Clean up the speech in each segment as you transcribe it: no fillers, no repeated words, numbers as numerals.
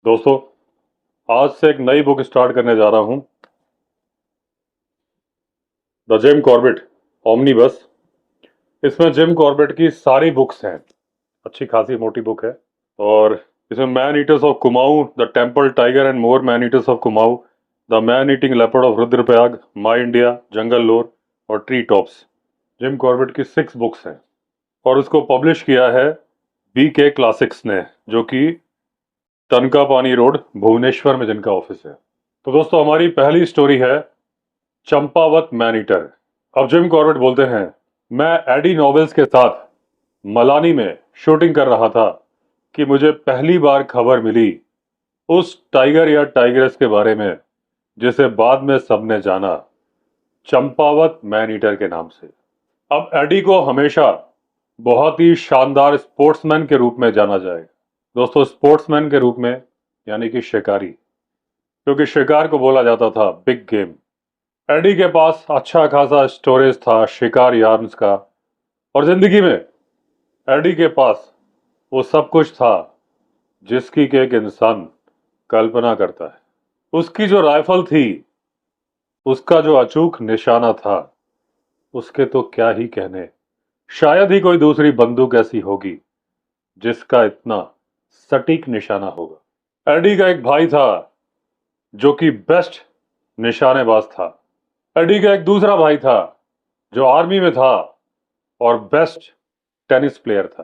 दोस्तों, आज से एक नई बुक स्टार्ट करने जा रहा हूं। The Jim Corbett omnibus. इसमें जिम कॉर्बेट की सारी बुक्स हैं। अच्छी खासी मोटी बुक है। और इसमें man eaters of Kumaon, the temple tiger and more man eaters of Kumaon, the man eating leopard of Rudraprayag, my India, jungle lore और ट्री टॉप्स, जिम कॉर्बेट की 6 बुक्स हैं। और उसको पब्लिश किया है BK क्लासिक्स ने, जो कि तनकापानी रोड, भुवनेश्वर में जिनका ऑफिस है। तो दोस्तों, हमारी पहली स्टोरी है चंपावत मैन ईटर। अब जिम कॉर्बेट बोलते हैं, मैं एडी नॉवेल्स के साथ मलानी में शूटिंग कर रहा था कि मुझे पहली बार खबर मिली उस टाइगर या टाइग्रेस के बारे में जिसे बाद में सबने जाना चंपावत मैन ईटर के नाम से। अब एडी को हमेशा बहुत ही शानदार स्पोर्ट्समैन के रूप में जाना जाएगा। दोस्तों, स्पोर्ट्समैन के रूप में यानी कि शिकारी, क्योंकि शिकार को बोला जाता था बिग गेम। एडी के पास अच्छा खासा स्टोरेज था शिकार यार्न्स का, और जिंदगी में एडी के पास वो सब कुछ था जिसकी कि एक इंसान कल्पना करता है। उसकी जो राइफल थी, उसका जो अचूक निशाना था, उसके तो क्या ही कहने। शायद ही कोई दूसरी बंदूक ऐसी होगी जिसका इतना सटीक निशाना होगा। एडी का एक भाई था जो कि बेस्ट निशानेबाज था। एडी का एक दूसरा भाई था जो आर्मी में था और बेस्ट टेनिस प्लेयर था।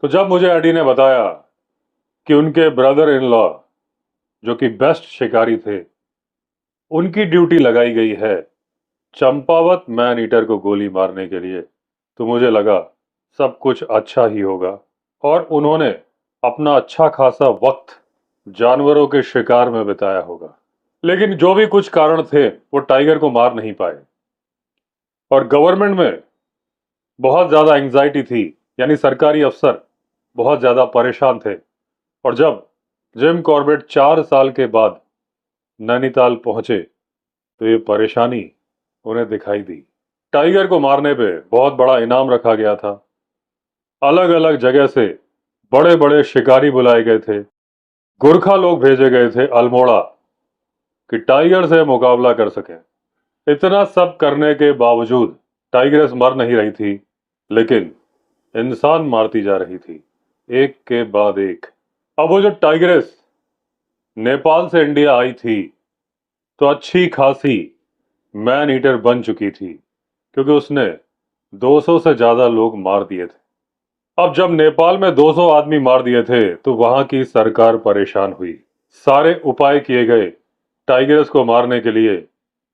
तो जब मुझे एडी ने बताया कि उनके ब्रदर इन लॉ, जो कि बेस्ट शिकारी थे, उनकी ड्यूटी लगाई गई है चंपावत मैन ईटर को गोली मारने के लिए, तो मुझे लगा सब कुछ अच्छा ही होगा। और उन्होंने अपना अच्छा खासा वक्त जानवरों के शिकार में बिताया होगा। लेकिन जो भी कुछ कारण थे, वो टाइगर को मार नहीं पाए। और गवर्नमेंट में बहुत ज्यादा एंग्जाइटी थी, यानी सरकारी अफसर बहुत ज्यादा परेशान थे। और जब जिम कॉर्बेट 4 साल के बाद नैनीताल पहुंचे, तो ये परेशानी उन्हें दिखाई दी। टाइगर को मारने पे बहुत बड़ा इनाम रखा गया था। अलग अलग जगह से बड़े बड़े शिकारी बुलाए गए थे। गोरखा लोग भेजे गए थे अल्मोड़ा कि टाइगर से मुकाबला कर सकें। इतना सब करने के बावजूद टाइग्रेस मर नहीं रही थी, लेकिन इंसान मारती जा रही थी, एक के बाद एक। अब वो जो टाइग्रेस नेपाल से इंडिया आई थी, तो अच्छी खासी मैन ईटर बन चुकी थी, क्योंकि उसने 200 से ज्यादा लोग मार दिए थे। अब जब नेपाल में 200 आदमी मार दिए थे, तो वहां की सरकार परेशान हुई। सारे उपाय किए गए टाइग्रेस को मारने के लिए,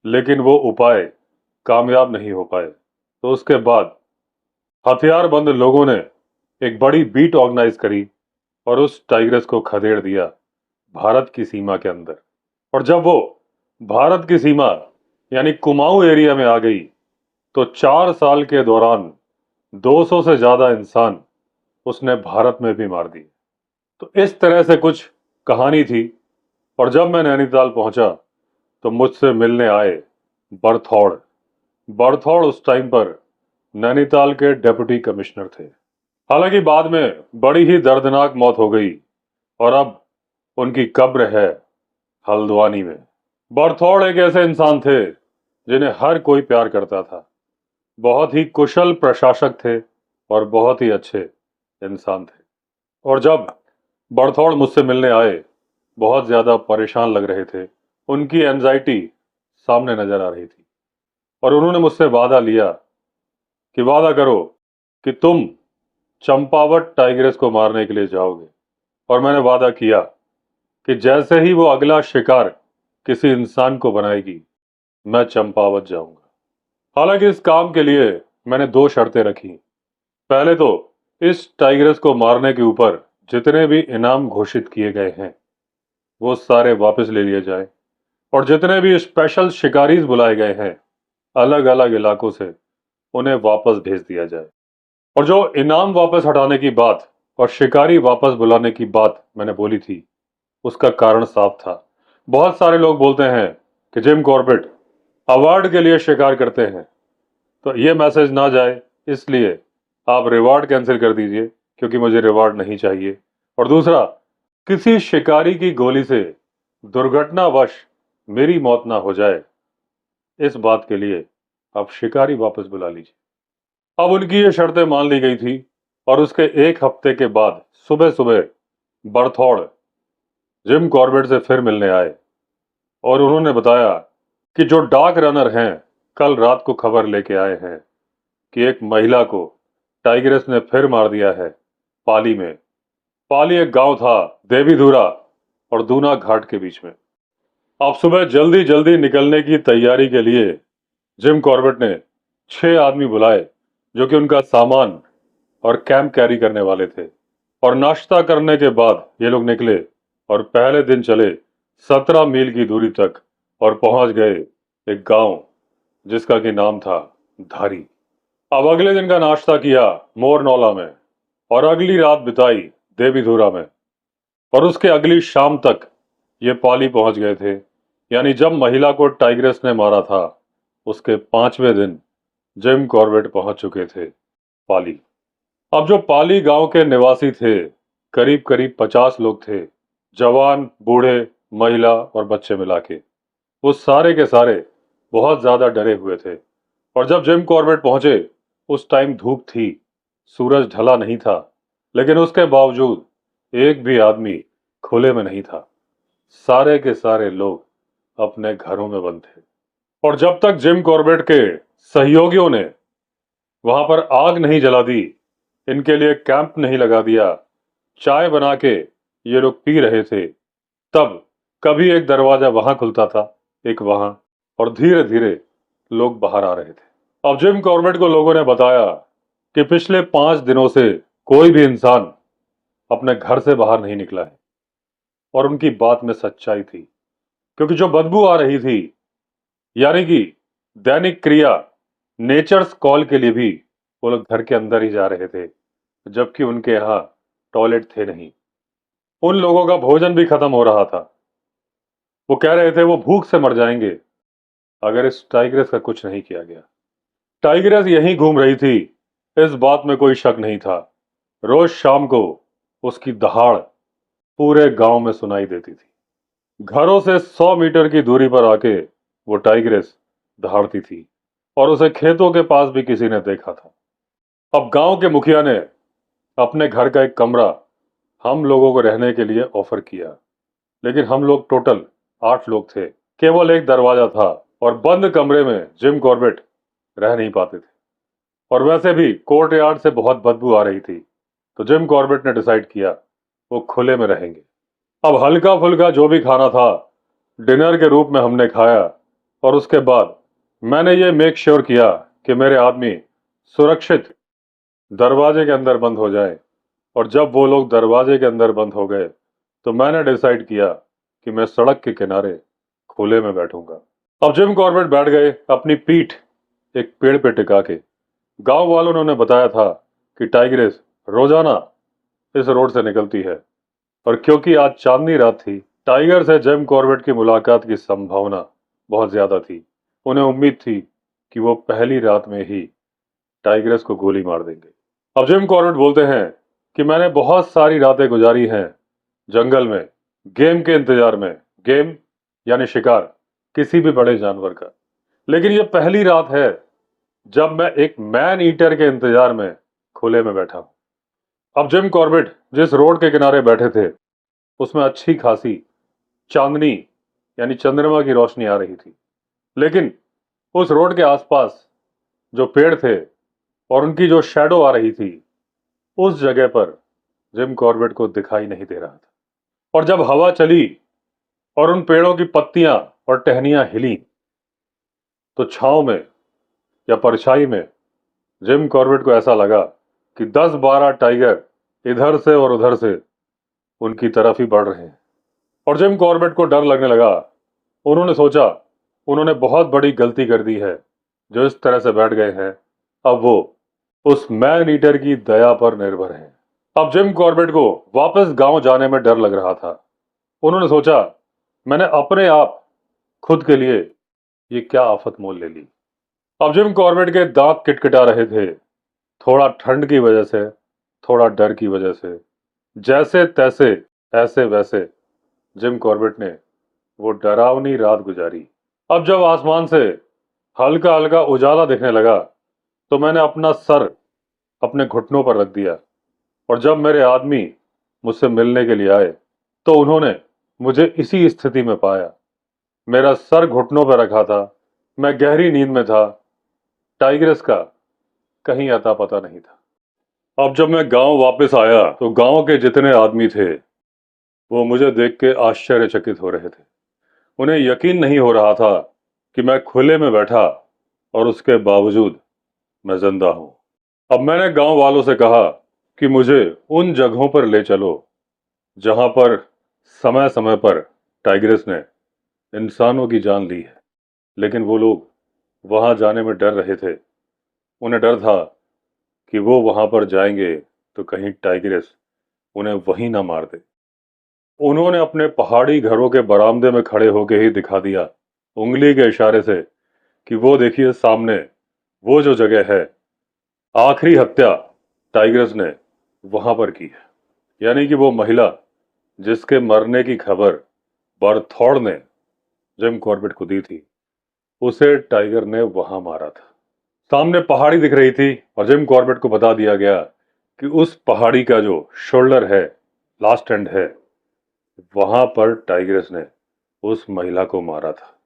लेकिन वो उपाय कामयाब नहीं हो पाए। तो उसके बाद हथियारबंद लोगों ने एक बड़ी बीट ऑर्गेनाइज करी और उस टाइग्रेस को खदेड़ दिया भारत की सीमा के अंदर। और जब वो भारत की सीमा यानी कुमाऊं एरिया में आ गई, तो 4 साल के दौरान 200 से ज्यादा इंसान उसने भारत में भी मार दिए। तो इस तरह से कुछ कहानी थी। और जब मैं नैनीताल पहुंचा, तो मुझसे मिलने आए बरथौड़। बरथौड़ उस टाइम पर नैनीताल के डिप्टी कमिश्नर थे। हालांकि बाद में बड़ी ही दर्दनाक मौत हो गई, और अब उनकी कब्र है हल्द्वानी में। बरथौड़ एक ऐसे इंसान थे जिन्हें हर कोई प्यार करता था। बहुत ही कुशल प्रशासक थे और बहुत ही अच्छे इंसान थे। और जब बरथौड़ मुझसे मिलने आए, बहुत ज्यादा परेशान लग रहे थे। उनकी एंजाइटी सामने नजर आ रही थी। और उन्होंने मुझसे वादा लिया कि वादा करो कि तुम चंपावत टाइग्रेस को मारने के लिए जाओगे। और मैंने वादा किया कि जैसे ही वो अगला शिकार किसी इंसान को बनाएगी, मैं चंपावत जाऊंगा। हालांकि इस काम के लिए मैंने 2 शर्तें रखी। पहले तो इस टाइग्रेस को मारने के ऊपर जितने भी इनाम घोषित किए गए हैं, वो सारे वापस ले लिए जाए। और जितने भी स्पेशल शिकारीज बुलाए गए हैं अलग अलग इलाकों से, उन्हें वापस भेज दिया जाए। और जो इनाम वापस हटाने की बात और शिकारी वापस बुलाने की बात मैंने बोली थी, उसका कारण साफ था। बहुत सारे लोग बोलते हैं कि जिम कॉर्बेट अवार्ड के लिए शिकार करते हैं, तो ये मैसेज ना जाए, इसलिए आप रिवार्ड कैंसिल कर दीजिए, क्योंकि मुझे रिवार्ड नहीं चाहिए। और दूसरा, किसी शिकारी की गोली से दुर्घटनावश मेरी मौत ना हो जाए, इस बात के लिए आप शिकारी वापस बुला लीजिए। अब उनकी ये शर्तें मान ली गई थी और उसके एक हफ्ते के बाद सुबह सुबह बर्थौड़ जिम कॉर्बेट से फिर मिलने आए और उन्होंने बताया कि जो डाक रनर हैं कल रात को खबर लेके आए हैं कि एक महिला को टाइग्रेस ने फिर मार दिया है पाली में। पाली एक गांव था देवीधुरा और दूना घाट के बीच में। अब सुबह जल्दी जल्दी निकलने की तैयारी के लिए जिम कॉर्बेट ने 6 आदमी बुलाए जो कि उनका सामान और कैंप कैरी करने वाले थे। और नाश्ता करने के बाद ये लोग निकले और पहले दिन चले 17 मील की दूरी तक और पहुंच गए एक गांव जिसका कि नाम था धारी। अब अगले दिन का नाश्ता किया मोरनौला में और अगली रात बिताई देवीधुरा में और उसके अगली शाम तक ये पाली पहुंच गए थे। यानी जब महिला को टाइग्रेस ने मारा था उसके 5वें दिन जिम कॉर्बेट पहुंच चुके थे पाली। अब जो पाली गांव के निवासी थे करीब करीब 50 लोग थे, जवान बूढ़े महिला और बच्चे मिला के। वो सारे के सारे बहुत ज्यादा डरे हुए थे। और जब जिम कॉर्बेट पहुंचे उस टाइम धूप थी, सूरज ढला नहीं था, लेकिन उसके बावजूद एक भी आदमी खुले में नहीं था। सारे के सारे लोग अपने घरों में बंद थे। और जब तक जिम कॉर्बेट के सहयोगियों ने वहां पर आग नहीं जला दी, इनके लिए कैंप नहीं लगा दिया, चाय बना के ये लोग पी रहे थे, तब कभी एक दरवाजा वहां खुलता था, एक वहां, और धीरे धीरे लोग बाहर आ रहे थे। अब जिम कॉर्बेट को लोगों ने बताया कि पिछले 5 दिनों से कोई भी इंसान अपने घर से बाहर नहीं निकला है। और उनकी बात में सच्चाई थी, क्योंकि जो बदबू आ रही थी, यानी कि दैनिक क्रिया नेचर्स कॉल के लिए भी वो लोग घर के अंदर ही जा रहे थे, जबकि उनके यहाँ टॉयलेट थे नहीं। उन लोगों का भोजन भी खत्म हो रहा था। वो कह रहे थे वो भूख से मर जाएंगे अगर इस टाइग्रेस का कुछ नहीं किया गया। टाइग्रेस यहीं घूम रही थी, इस बात में कोई शक नहीं था। रोज शाम को उसकी दहाड़ पूरे गांव में सुनाई देती थी। घरों से 100 मीटर की दूरी पर आके वो टाइग्रेस दहाड़ती थी और उसे खेतों के पास भी किसी ने देखा था। अब गांव के मुखिया ने अपने घर का एक कमरा हम लोगों को रहने के लिए ऑफर किया, लेकिन हम लोग टोटल 8 लोग थे, केवल एक दरवाजा था और बंद कमरे में जिम कॉर्बेट रह नहीं पाते थे। और वैसे भी कोर्ट यार्ड से बहुत बदबू आ रही थी, तो जिम कॉर्बेट ने डिसाइड किया वो खुले में रहेंगे। अब हल्का फुल्का जो भी खाना था डिनर के रूप में हमने खाया और उसके बाद मैंने ये मेक श्योर किया कि मेरे आदमी सुरक्षित दरवाजे के अंदर बंद हो जाए। और जब वो लोग दरवाजे के अंदर बंद हो गए तो मैंने डिसाइड किया कि मैं सड़क के किनारे खुले में बैठूंगा। अब जिम कॉर्बेट बैठ गए अपनी पीठ एक पेड़ पे टिका के। गांव वालों ने उन्हें बताया था कि टाइग्रेस रोजाना इस रोड से निकलती है और क्योंकि आज चांदनी रात थी, टाइगर से जिम कॉर्बेट की मुलाकात की संभावना बहुत ज्यादा थी। उन्हें उम्मीद थी कि वो पहली रात में ही टाइग्रेस को गोली मार देंगे। अब जिम कॉर्बेट बोलते हैं कि मैंने बहुत सारी रातें गुजारी हैं जंगल में, गेम के इंतजार में। गेम यानी शिकार, किसी भी बड़े जानवर का। लेकिन ये पहली रात है जब मैं एक मैन ईटर के इंतजार में खुले में बैठा हूं। अब जिम कॉर्बेट जिस रोड के किनारे बैठे थे उसमें अच्छी खासी चांदनी यानी चंद्रमा की रोशनी आ रही थी, लेकिन उस रोड के आसपास जो पेड़ थे और उनकी जो शैडो आ रही थी, उस जगह पर जिम कॉर्बेट को दिखाई नहीं दे रहा था। और जब हवा चली और उन पेड़ों की पत्तियां और टहनियां हिली, तो छांव में या परछाई में जिम कॉर्बेट को ऐसा लगा कि 10-12 टाइगर इधर से और उधर से उनकी तरफ ही बढ़ रहे हैं। और जिम कॉर्बेट को डर लगने लगा। उन्होंने सोचा उन्होंने बहुत बड़ी गलती कर दी है जो इस तरह से बैठ गए हैं। अब वो उस मैन ईटर की दया पर निर्भर हैं। अब जिम कॉर्बेट को वापस गांव जाने में डर लग रहा था। उन्होंने सोचा मैंने अपने आप खुद के लिए ये क्या आफत मोल ले ली। अब जिम कॉर्बेट के दांत किटकिटा रहे थे, थोड़ा ठंड की वजह से, थोड़ा डर की वजह से। जैसे तैसे ऐसे वैसे जिम कॉर्बेट ने वो डरावनी रात गुजारी। अब जब आसमान से हल्का हल्का उजाला दिखने लगा तो मैंने अपना सर अपने घुटनों पर रख दिया, और जब मेरे आदमी मुझसे मिलने के लिए आए तो उन्होंने मुझे इसी स्थिति में पाया। मेरा सर घुटनों पर रखा था, मैं गहरी नींद में था। टाइग्रेस का कहीं अता पता नहीं था। अब जब मैं गांव वापस आया तो गांव के जितने आदमी थे वो मुझे देख के आश्चर्यचकित हो रहे थे। उन्हें यकीन नहीं हो रहा था कि मैं खुले में बैठा और उसके बावजूद मैं जिंदा हूं। अब मैंने गांव वालों से कहा कि मुझे उन जगहों पर ले चलो जहां पर समय समय पर टाइग्रेस ने इंसानों की जान ली है, लेकिन वो लोग वहां जाने में डर रहे थे। उन्हें डर था कि वो वहां पर जाएंगे तो कहीं टाइग्रेस उन्हें वहीं ना मार दे। उन्होंने अपने पहाड़ी घरों के बरामदे में खड़े होकर ही दिखा दिया, उंगली के इशारे से, कि वो देखिए सामने वो जो जगह है, आखिरी हत्या टाइग्रेस ने वहां पर की है। यानी कि वो महिला जिसके मरने की खबर बर्थॉर्ड ने जिम कॉर्बेट को दी थी, उसे टाइगर ने वहां मारा था। सामने पहाड़ी दिख रही थी और जिम कॉर्बेट को बता दिया गया कि उस पहाड़ी का जो शोल्डर है, लास्ट एंड है, वहां पर टाइग्रेस ने उस महिला को मारा था।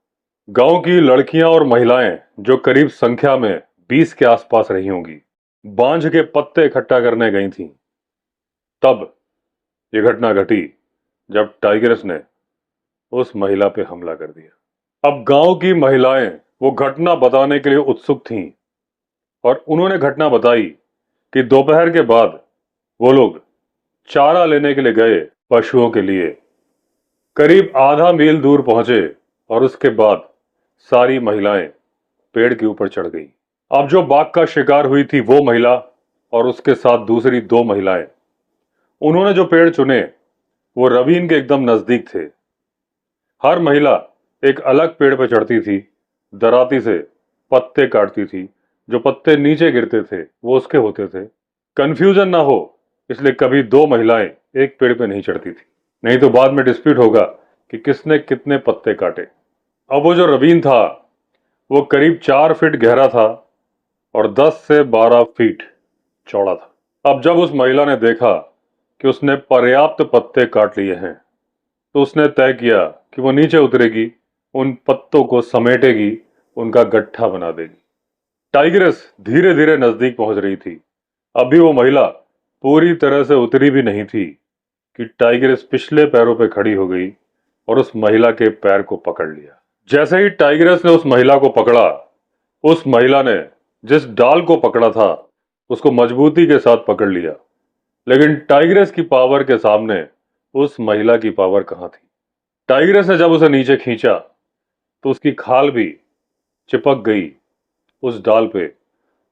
गांव की लड़कियां और महिलाएं, जो करीब संख्या में 20 के आसपास रही होंगी, बांझ के पत्ते इकट्ठा करने गई थीं। तब ये घटना घटी जब टाइग्रेस ने उस महिला पे हमला कर दिया। अब गांव की महिलाएं वो घटना बताने के लिए उत्सुक थीं और उन्होंने घटना बताई कि दोपहर के बाद वो लोग चारा लेने के लिए गए पशुओं के लिए। करीब आधा मील दूर पहुंचे और उसके बाद सारी महिलाएं पेड़ के ऊपर चढ़ गई। अब जो बाघ का शिकार हुई थी वो महिला और उसके साथ दूसरी 2 महिलाएं, उन्होंने जो पेड़ चुने वो रवीन के एकदम नजदीक थे। हर महिला एक अलग पेड़ पर चढ़ती थी, दराती से पत्ते काटती थी। जो पत्ते नीचे गिरते थे वो उसके होते थे। कंफ्यूजन ना हो इसलिए कभी 2 महिलाएं एक पेड़ पे नहीं चढ़ती थी, नहीं तो बाद में डिस्प्यूट होगा कि किसने कितने पत्ते काटे। अब वो जो रवीन था वो करीब 4 फीट गहरा था और 10 से 12 फीट चौड़ा था। अब जब उस महिला ने देखा कि उसने पर्याप्त पत्ते काट लिए हैं तो उसने तय किया कि वो नीचे उतरेगी, उन पत्तों को समेटेगी, उनका गट्ठा बना देगी। टाइग्रेस धीरे धीरे नजदीक पहुंच रही थी। अभी वो महिला पूरी तरह से उतरी भी नहीं थी कि टाइग्रेस पिछले पैरों पे खड़ी हो गई और उस महिला के पैर को पकड़ लिया। जैसे ही टाइग्रेस ने उस महिला को पकड़ा, उस महिला ने जिस डाल को पकड़ा था उसको मजबूती के साथ पकड़ लिया, लेकिन टाइग्रेस की पावर के सामने उस महिला की पावर कहां थी। टाइग्रेस ने जब उसे नीचे खींचा तो उसकी खाल भी चिपक गई उस डाल पे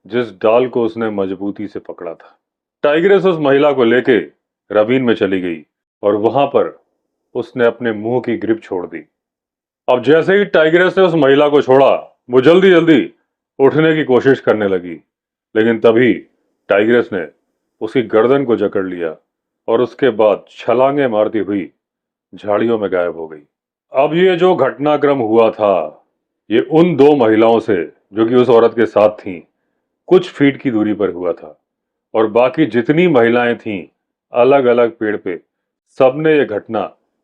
जिस डाल को उसने मजबूती से पकड़ा था। टाइग्रेस उस महिला को लेके रवीन में चली गई और वहां पर उसने अपने मुंह की ग्रिप छोड़ दी। अब जैसे ही टाइग्रेस ने उस महिला को छोड़ा, वो जल्दी जल्दी उठने की कोशिश करने लगी, लेकिन तभी टाइग्रेस ने उसकी गर्दन को जकड़ लिया और उसके बाद छलांगे मारती हुई झाड़ियों में गायब हो गई। अब ये जो घटनाक्रम हुआ था, ये उन 2 महिलाओं से जो कि उस औरत के साथ थीं, कुछ फीट की दूरी पर हुआ था, और बाकी जितनी महिलाएं थीं अलग अलग पेड़ पे, सबने ये घटना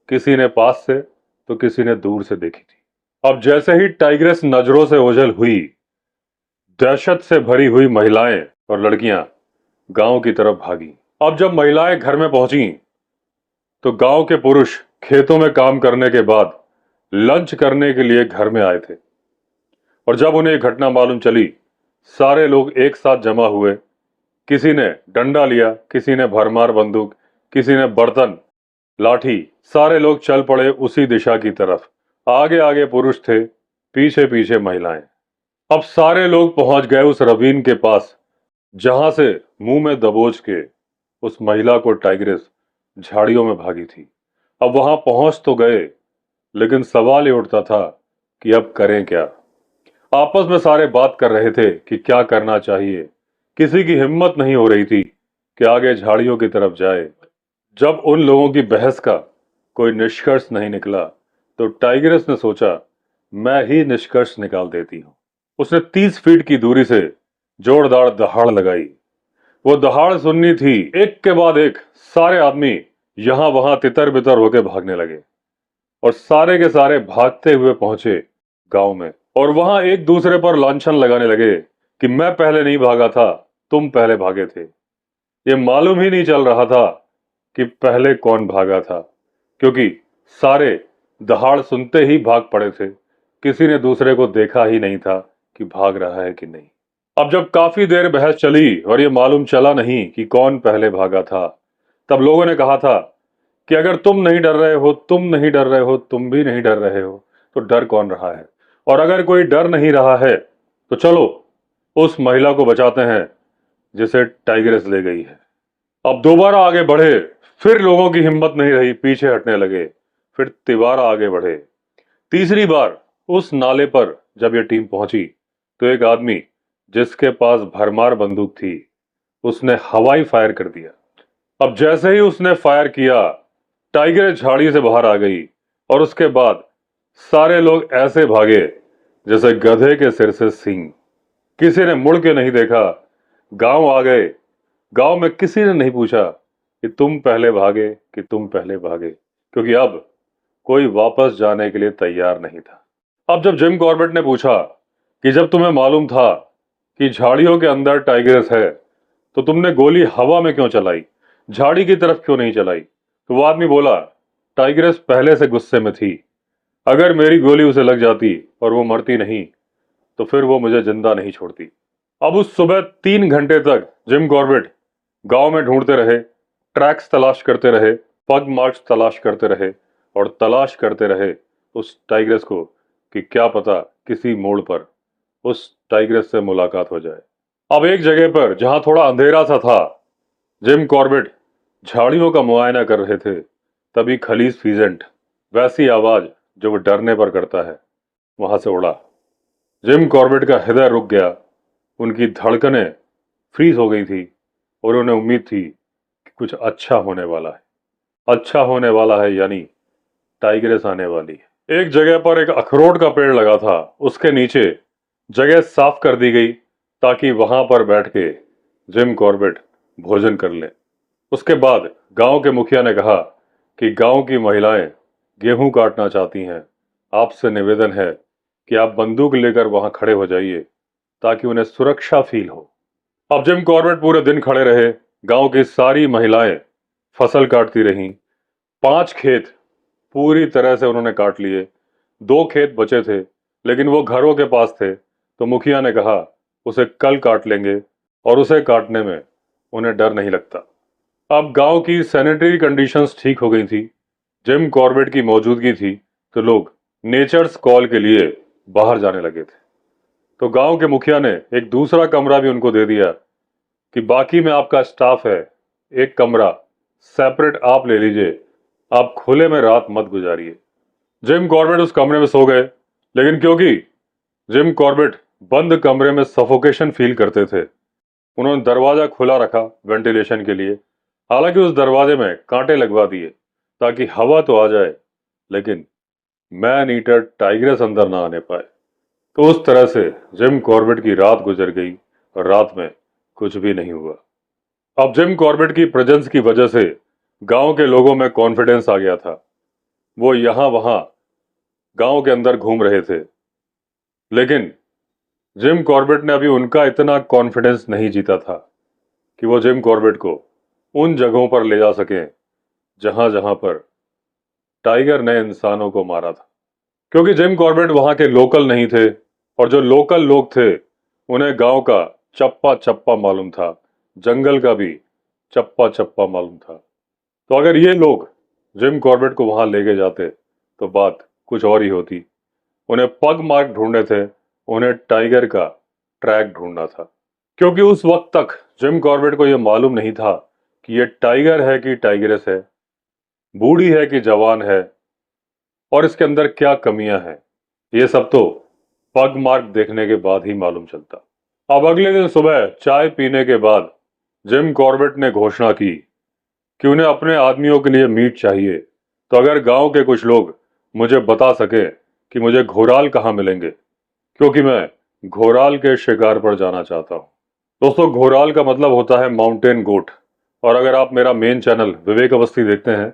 किसी ने पास से तो किसी ने दूर से देखी थी। अब जैसे ही टाइग्रेस नजरों से ओझल हुई, दहशत से भरी हुई महिलाएं और लड़कियां गांव की तरफ भागी। अब जब महिलाएं घर में पहुंची तो गांव के पुरुष खेतों में काम करने के बाद लंच करने के लिए घर में आए थे, और जब उन्हें यह घटना मालूम चली, सारे लोग एक साथ जमा हुए। किसी ने डंडा लिया, किसी ने भरमार बंदूक, किसी ने बर्तन, लाठी। सारे लोग चल पड़े उसी दिशा की तरफ। आगे आगे पुरुष थे, पीछे पीछे महिलाएं। अब सारे लोग पहुंच गए उस रवीन के पास जहां से मुंह में दबोच के उस महिला को टाइग्रेस झाड़ियों में भागी थी। अब वहां पहुंच तो गए, लेकिन सवाल ये उठता था कि अब करें क्या। आपस में सारे बात कर रहे थे कि क्या करना चाहिए। किसी की हिम्मत नहीं हो रही थी कि आगे झाड़ियों की तरफ जाए। जब उन लोगों की बहस का कोई निष्कर्ष नहीं निकला तो टाइग्रेस ने सोचा, मैं ही निष्कर्ष निकाल देती हूं। उसने 30 फीट की दूरी से जोरदार दहाड़ लगाई। वो दहाड़ सुननी थी। एक के बाद एक सारे आदमी यहां वहां तितर बितर होकर भागने लगे और सारे के सारे भागते हुए पहुंचे गांव में और वहां एक दूसरे पर लांछन लगाने लगे कि मैं पहले नहीं भागा था, तुम पहले भागे थे। ये मालूम ही नहीं चल रहा था कि पहले कौन भागा था, क्योंकि सारे दहाड़ सुनते ही भाग पड़े थे। किसी ने दूसरे को देखा ही नहीं था कि भाग रहा है कि नहीं। अब जब काफी देर बहस चली और ये मालूम चला नहीं कि कौन पहले भागा था, तब लोगों ने कहा था कि अगर तुम नहीं डर रहे हो, तुम नहीं डर रहे हो, तुम भी नहीं डर रहे हो, तो डर कौन रहा है? और अगर कोई डर नहीं रहा है तो चलो उस महिला को बचाते हैं जिसे टाइग्रेस ले गई है। अब दोबारा आगे बढ़े, फिर लोगों की हिम्मत नहीं रही, पीछे हटने लगे। फिर तिबारा आगे बढ़े। तीसरी बार उस नाले पर जब यह टीम पहुंची तो एक आदमी जिसके पास भरमार बंदूक थी, उसने हवाई फायर कर दिया। अब जैसे ही उसने फायर किया, टाइगर झाड़ी से बाहर आ गई और उसके बाद सारे लोग ऐसे भागे जैसे गधे के सिर से सींग। किसी ने मुड़ के नहीं देखा। गांव आ गए। गांव में किसी ने नहीं पूछा कि तुम पहले भागे कि तुम पहले भागे, क्योंकि अब कोई वापस जाने के लिए तैयार नहीं था। अब जब जिम कॉर्बेट ने पूछा कि जब तुम्हें मालूम था कि झाड़ियों के अंदर टाइगर्स है तो तुमने गोली हवा में क्यों चलाई, झाड़ी की तरफ क्यों नहीं चलाई? तो वो आदमी बोला, टाइग्रेस पहले से गुस्से में थी। अगर मेरी गोली उसे लग जाती और वो मरती नहीं तो फिर वो मुझे जिंदा नहीं छोड़ती। अब उस सुबह 3 घंटे तक जिम कॉर्बेट गांव में ढूंढते रहे, ट्रैक्स तलाश करते रहे, पग मार्क्स तलाश करते रहे और तलाश करते रहे उस टाइग्रेस को कि क्या पता किसी मोड़ पर उस टाइग्रेस से मुलाकात हो जाए। अब एक जगह पर जहां थोड़ा अंधेरा सा था, जिम कॉर्बेट झाड़ियों का मुआयना कर रहे थे, तभी खलीज फीजेंट, वैसी आवाज जो वो डरने पर करता है, वहां से उड़ा। जिम कॉर्बेट का हृदय रुक गया। उनकी धड़कनें फ्रीज हो गई थी और उन्हें उम्मीद थी कि कुछ अच्छा होने वाला है। अच्छा होने वाला है यानी टाइग्रेस आने वाली है। एक जगह पर एक अखरोट का पेड़ लगा था, उसके नीचे जगह साफ कर दी गई ताकि वहां पर बैठ के जिम कॉर्बेट भोजन कर ले। उसके बाद गांव के मुखिया ने कहा कि गांव की महिलाएं गेहूं काटना चाहती हैं। आपसे निवेदन है कि आप बंदूक लेकर वहां खड़े हो जाइए ताकि उन्हें सुरक्षा फील हो। अब जिम कॉर्बेट पूरे दिन खड़े रहे। गांव की सारी महिलाएं फसल काटती रहीं। 5 खेत पूरी तरह से उन्होंने काट लिए। 2 खेत बचे थे लेकिन वो घरों के पास थे, तो मुखिया ने कहा उसे कल काट लेंगे और उसे काटने में उन्हें डर नहीं लगता। अब गांव की सैनिटरी कंडीशंस ठीक हो गई थी, जिम कॉर्बेट की मौजूदगी थी, तो लोग नेचर्स कॉल के लिए बाहर जाने लगे थे। तो गांव के मुखिया ने एक दूसरा कमरा भी उनको दे दिया कि बाकी में आपका स्टाफ है, एक कमरा सेपरेट आप ले लीजिए, आप खुले में रात मत गुजारिए। जिम कॉर्बेट उस कमरे में सो गए, लेकिन क्योंकि जिम कॉर्बेट बंद कमरे में सफोकेशन फील करते थे, उन्होंने दरवाजा खुला रखा वेंटिलेशन के लिए। हालांकि उस दरवाजे में कांटे लगवा दिए ताकि हवा तो आ जाए लेकिन मैन ईटर टाइग्रेस अंदर ना आने पाए। तो उस तरह से जिम कॉर्बेट की रात गुजर गई और रात में कुछ भी नहीं हुआ। अब जिम कॉर्बेट की प्रेजेंस की वजह से गांव के लोगों में कॉन्फिडेंस आ गया था। वो यहां वहां गांव के अंदर घूम रहे थे, लेकिन जिम कॉर्बेट ने अभी उनका इतना कॉन्फिडेंस नहीं जीता था कि वो जिम कॉर्बेट को उन जगहों पर ले जा सकें जहां जहां पर टाइगर ने इंसानों को मारा था। क्योंकि जिम कॉर्बेट वहां के लोकल नहीं थे और जो लोकल लोग थे उन्हें गांव का चप्पा चप्पा मालूम था, जंगल का भी चप्पा चप्पा मालूम था। तो अगर ये लोग जिम कॉर्बेट को वहां ले गए जाते तो बात कुछ और ही होती। उन्हें पग मार्क ढूंढने थे, उन्हें टाइगर का ट्रैक ढूंढना था। क्योंकि उस वक्त तक जिम कॉर्बेट को यह मालूम नहीं था कि यह टाइगर है कि टाइग्रेस है, बूढ़ी है कि जवान है, और इसके अंदर क्या कमियां हैं, ये सब तो पग मार्क देखने के बाद ही मालूम चलता। अब अगले दिन सुबह चाय पीने के बाद जिम कॉर्बेट ने घोषणा की कि उन्हें अपने आदमियों के लिए मीट चाहिए, तो अगर गांव के कुछ लोग मुझे बता सके कि मुझे घोराल कहाँ मिलेंगे, क्योंकि मैं घोराल के शिकार पर जाना चाहता हूँ। दोस्तों, घोराल का मतलब होता है माउंटेन गोट। और अगर आप मेरा मेन चैनल विवेक अवस्थी देखते हैं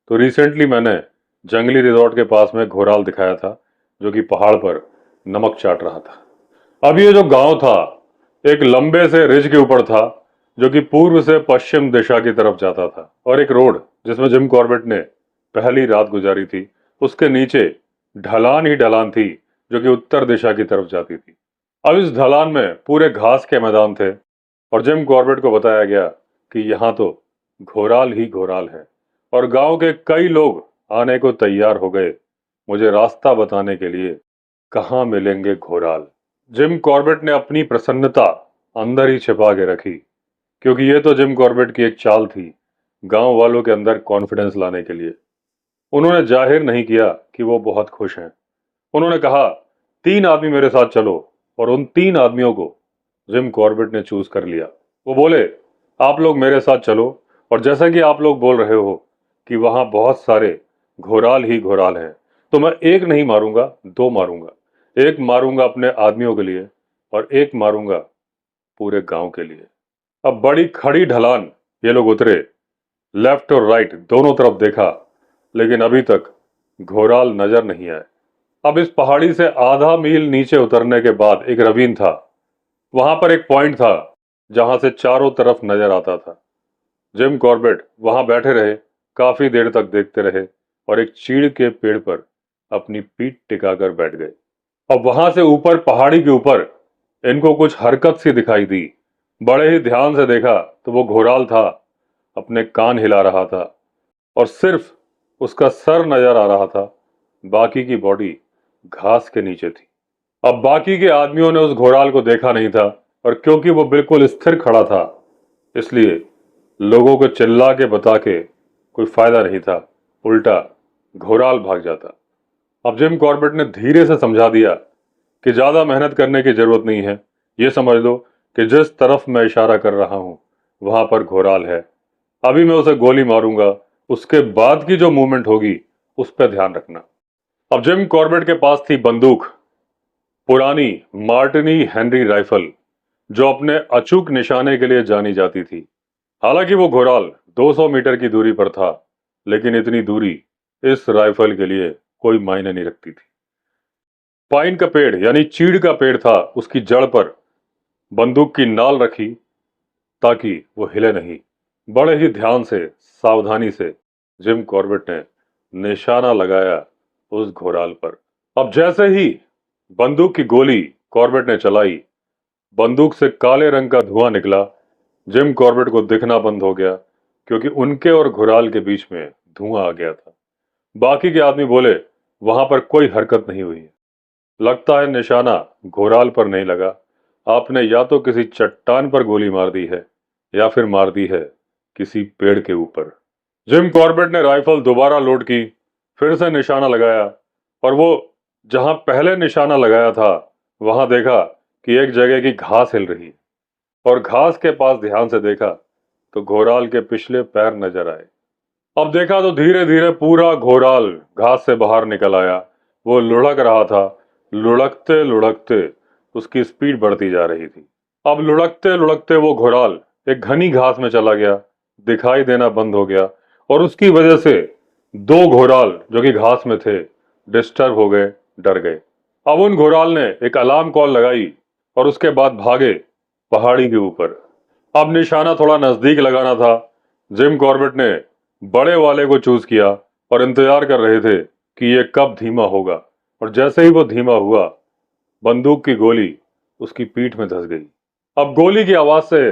तो रिसेंटली मैंने जंगली रिजॉर्ट के पास में घोराल दिखाया था, जो कि पहाड़ पर नमक चाट रहा था। अब ये जो गांव था एक लंबे से रिज के ऊपर था, जो कि पूर्व से पश्चिम दिशा की तरफ जाता था, और एक रोड जिसमें जिम कॉर्बेट ने पहली रात गुजारी थी, उसके नीचे ढलान ही ढलान थी, जो कि उत्तर दिशा की तरफ जाती थी। अब इस ढलान में पूरे घास के मैदान थे, और जिम कॉर्बेट को बताया गया कि यहाँ तो घोराल ही घोराल है, और गांव के कई लोग आने को तैयार हो गए मुझे रास्ता बताने के लिए कहाँ मिलेंगे घोराल। जिम कॉर्बेट ने अपनी प्रसन्नता अंदर ही छिपा के रखी, क्योंकि ये तो जिम कॉर्बेट की एक चाल थी गांव वालों के अंदर कॉन्फिडेंस लाने के लिए। उन्होंने जाहिर नहीं किया कि वो बहुत खुश हैं। उन्होंने कहा, 3 आदमी मेरे साथ चलो, और उन 3 आदमियों को जिम कॉर्बेट ने चूज कर लिया। वो बोले, आप लोग मेरे साथ चलो, और जैसा कि आप लोग बोल रहे हो कि वहां बहुत सारे घोराल ही घोराल हैं, तो मैं एक नहीं मारूंगा, 2 मारूंगा। एक मारूंगा अपने आदमियों के लिए, और एक मारूंगा पूरे गांव के लिए। अब बड़ी खड़ी ढलान ये लोग उतरे, लेफ्ट और राइट दोनों तरफ देखा, लेकिन अभी तक घोराल नजर नहीं आए। अब इस पहाड़ी से आधा मील नीचे उतरने के बाद एक ravine था। वहां पर एक पॉइंट था जहां से चारों तरफ नजर आता था। जिम कॉर्बेट वहां बैठे रहे, काफी देर तक देखते रहे, और एक चीड़ के पेड़ पर अपनी पीठ टिकाकर बैठ गए। अब वहां से ऊपर पहाड़ी के ऊपर इनको कुछ हरकत सी दिखाई दी। बड़े ही ध्यान से देखा तो वो घोराल था, अपने कान हिला रहा था, और सिर्फ उसका सर नजर आ रहा था। बाकी की बॉडी घास के नीचे थी। अब बाकी के आदमियों ने उस घोराल को देखा नहीं था, और क्योंकि वो बिल्कुल स्थिर खड़ा था, इसलिए लोगों को चिल्ला के बता के कोई फायदा नहीं था, उल्टा घोराल भाग जाता। अब जिम कॉर्बेट ने धीरे से समझा दिया कि ज्यादा मेहनत करने की जरूरत नहीं है। ये समझ लो कि जिस तरफ मैं इशारा कर रहा हूं वहां पर घोराल है। अभी मैं उसे गोली मारूंगा, उसके बाद की जो मूवमेंट होगी उस पर ध्यान रखना। अब जिम कॉर्बेट के पास थी बंदूक, पुरानी मार्टिनी हेनरी राइफल, जो अपने अचूक निशाने के लिए जानी जाती थी। हालांकि वो घोराल 200 मीटर की दूरी पर था, लेकिन इतनी दूरी इस राइफल के लिए कोई मायने नहीं रखती थी। पाइन का पेड़ यानी चीड़ का पेड़ था, उसकी जड़ पर बंदूक की नाल रखी ताकि वो हिले नहीं। बड़े ही ध्यान से, सावधानी से जिम कॉर्बेट ने निशाना लगाया उस घोराल पर। अब जैसे ही बंदूक की गोली कॉर्बेट ने चलाई, बंदूक से काले रंग का धुआं निकला। जिम कॉर्बेट को दिखना बंद हो गया, क्योंकि उनके और घुराल के बीच में धुआं आ गया था। बाकी के आदमी बोले, वहां पर कोई हरकत नहीं हुई है, लगता है निशाना घोराल पर नहीं लगा। आपने या तो किसी चट्टान पर गोली मार दी है, या फिर मार दी है किसी पेड़ के ऊपर। जिम कॉर्बेट ने राइफल दोबारा लोड की, फिर से निशाना लगाया, और वो जहां पहले निशाना लगाया था वहां देखा कि एक जगह की घास हिल रही है, और घास के पास ध्यान से देखा तो घोराल के पिछले पैर नजर आए। अब देखा तो धीरे धीरे पूरा घोराल घास से बाहर निकल आया। वो लुढ़क रहा था। लुढ़कते लुढ़कते उसकी स्पीड बढ़ती जा रही थी। अब लुढ़कते लुढ़कते वो घोराल एक घनी घास में चला गया, दिखाई देना बंद हो गया, और उसकी वजह से 2 घोराल जो कि घास में थे डिस्टर्ब हो गए, डर गए। अब उन घोराल ने एक अलार्म कॉल लगाई, और उसके बाद भागे पहाड़ी के ऊपर। अब निशाना थोड़ा नजदीक लगाना था। जिम कॉर्बेट ने बड़े वाले को चूज किया, और इंतजार कर रहे थे कि ये कब धीमा होगा, और जैसे ही वो धीमा हुआ, बंदूक की गोली उसकी पीठ में धंस गई। अब गोली की आवाज से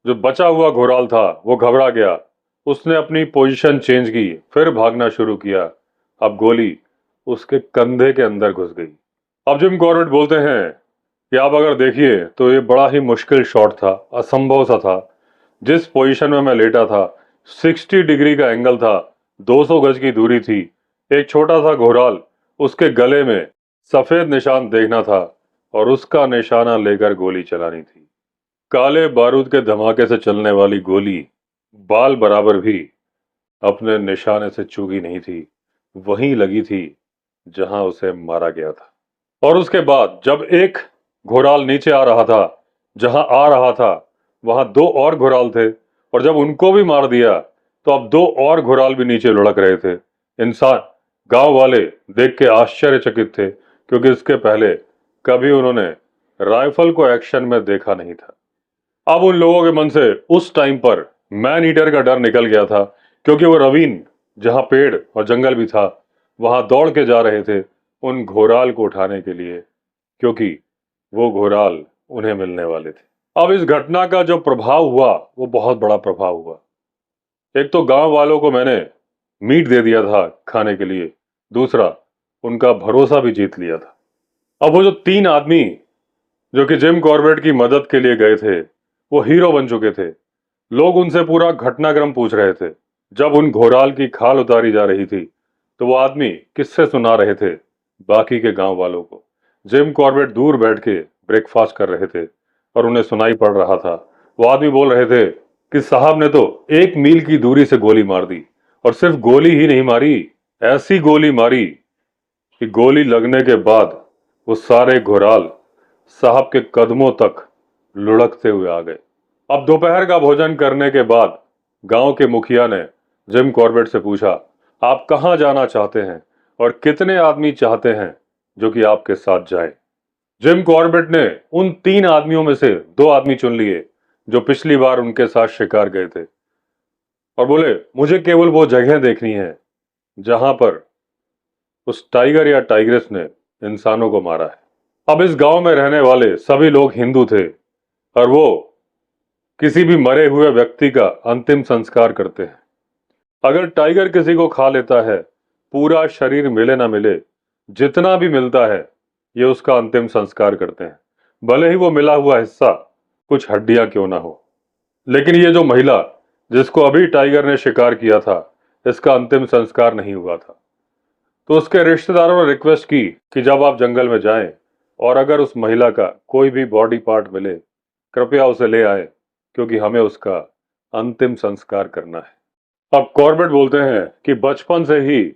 जो बचा हुआ घोराल था वो घबरा गया। उसने अपनी पोजीशन चेंज की, फिर भागना शुरू किया। अब गोली उसके कंधे के अंदर घुस गई। अब जिम कॉर्बेट बोलते हैं कि आप अगर देखिए तो ये बड़ा ही मुश्किल शॉट था, असंभव सा था। जिस पोजीशन में मैं लेटा था, 60 डिग्री का एंगल था, 200 गज की दूरी थी, एक छोटा सा घोराल, उसके गले में सफेद निशान देखना था, और उसका निशाना लेकर गोली चलानी थी। काले बारूद के धमाके से चलने वाली गोली बाल बराबर भी अपने निशाने से चूकी नहीं थी, वहीं लगी थी जहां उसे मारा गया था। और उसके बाद जब एक घोड़ाल नीचे आ रहा था, जहां आ रहा था वहां दो और घोड़ाल थे, और जब उनको भी मार दिया तो अब दो और घोड़ाल भी नीचे लुढ़क रहे थे। इंसान गांव वाले देख के आश्चर्यचकित थे, क्योंकि इसके पहले कभी उन्होंने राइफल को एक्शन में देखा नहीं था। अब उन लोगों के मन से उस टाइम पर मैन ईटर का डर निकल गया था, क्योंकि वो रवीन जहां पेड़ और जंगल भी था वहां दौड़ के जा रहे थे उन घोराल को उठाने के लिए, क्योंकि वो घोराल उन्हें मिलने वाले थे। अब इस घटना का जो प्रभाव हुआ वो बहुत बड़ा प्रभाव हुआ। एक तो गांव वालों को मैंने मीट दे दिया था खाने के लिए, दूसरा उनका भरोसा भी जीत लिया था। अब वो जो तीन आदमी जो कि जिम कॉर्बेट की मदद के लिए गए थे वो हीरो बन चुके थे। लोग उनसे पूरा घटनाक्रम पूछ रहे थे। जब उन घोराल की खाल उतारी जा रही थी तो वो आदमी किस्से सुना रहे थे बाकी के गांव वालों को। जिम कॉर्बेट दूर बैठ के ब्रेकफास्ट कर रहे थे और उन्हें सुनाई पड़ रहा था। वो आदमी बोल रहे थे कि साहब ने तो 1 मील की दूरी से गोली मार दी, और सिर्फ गोली ही नहीं मारी, ऐसी गोली मारी कि गोली लगने के बाद वो सारे घोराल साहब के कदमों तक लुढ़कते हुए आ गए। अब दोपहर का भोजन करने के बाद गांव के मुखिया ने जिम कॉर्बेट से पूछा, आप कहां जाना चाहते हैं और कितने आदमी चाहते हैं जो कि आपके साथ जाएं? जिम कॉर्बेट ने उन तीन आदमियों में से दो आदमी चुन लिए जो पिछली बार उनके साथ शिकार गए थे, और बोले, मुझे केवल वो जगह देखनी है जहां पर उस टाइगर या टाइग्रेस ने इंसानों को मारा है। अब इस गांव में रहने वाले सभी लोग हिंदू थे, और वो किसी भी मरे हुए व्यक्ति का अंतिम संस्कार करते हैं। अगर टाइगर किसी को खा लेता है, पूरा शरीर मिले ना मिले, जितना भी मिलता है ये उसका अंतिम संस्कार करते हैं, भले ही वो मिला हुआ हिस्सा कुछ हड्डियां क्यों ना हो। लेकिन ये जो महिला जिसको अभी टाइगर ने शिकार किया था, इसका अंतिम संस्कार नहीं हुआ था। तो उसके रिश्तेदारों ने रिक्वेस्ट की कि जब आप जंगल में जाएं और अगर उस महिला का कोई भी बॉडी पार्ट मिले, कृपया उसे ले आए, क्योंकि हमें उसका अंतिम संस्कार करना है। अब कॉर्बेट बोलते हैं कि बचपन से ही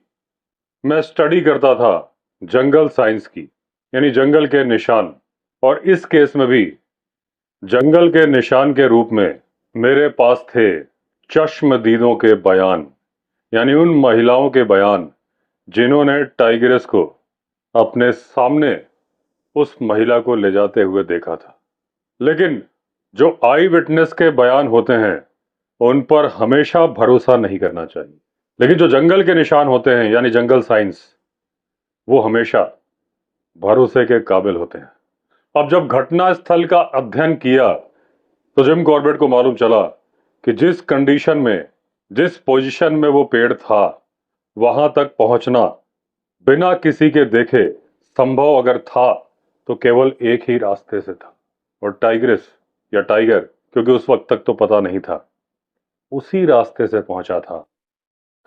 मैं स्टडी करता था जंगल साइंस की, यानी जंगल के निशान, और इस केस में भी जंगल के निशान के रूप में मेरे पास थे चश्मदीदों के बयान, यानी उन महिलाओं के बयान जिन्होंने टाइग्रेस को अपने सामने उस महिला को ले जाते हुए देखा था। लेकिन जो आई विटनेस के बयान होते हैं उन पर हमेशा भरोसा नहीं करना चाहिए, लेकिन जो जंगल के निशान होते हैं यानी जंगल साइंस, वो हमेशा भरोसे के काबिल होते हैं। अब जब घटना स्थल का अध्ययन किया तो जिम कॉर्बेट को मालूम चला कि जिस कंडीशन में, जिस पोजीशन में वो पेड़ था, वहां तक पहुंचना बिना किसी के देखे संभव अगर था तो केवल एक ही रास्ते से था, और टाइग्रेस या टाइगर, क्योंकि उस वक्त तक तो पता नहीं था, उसी रास्ते से पहुंचा था,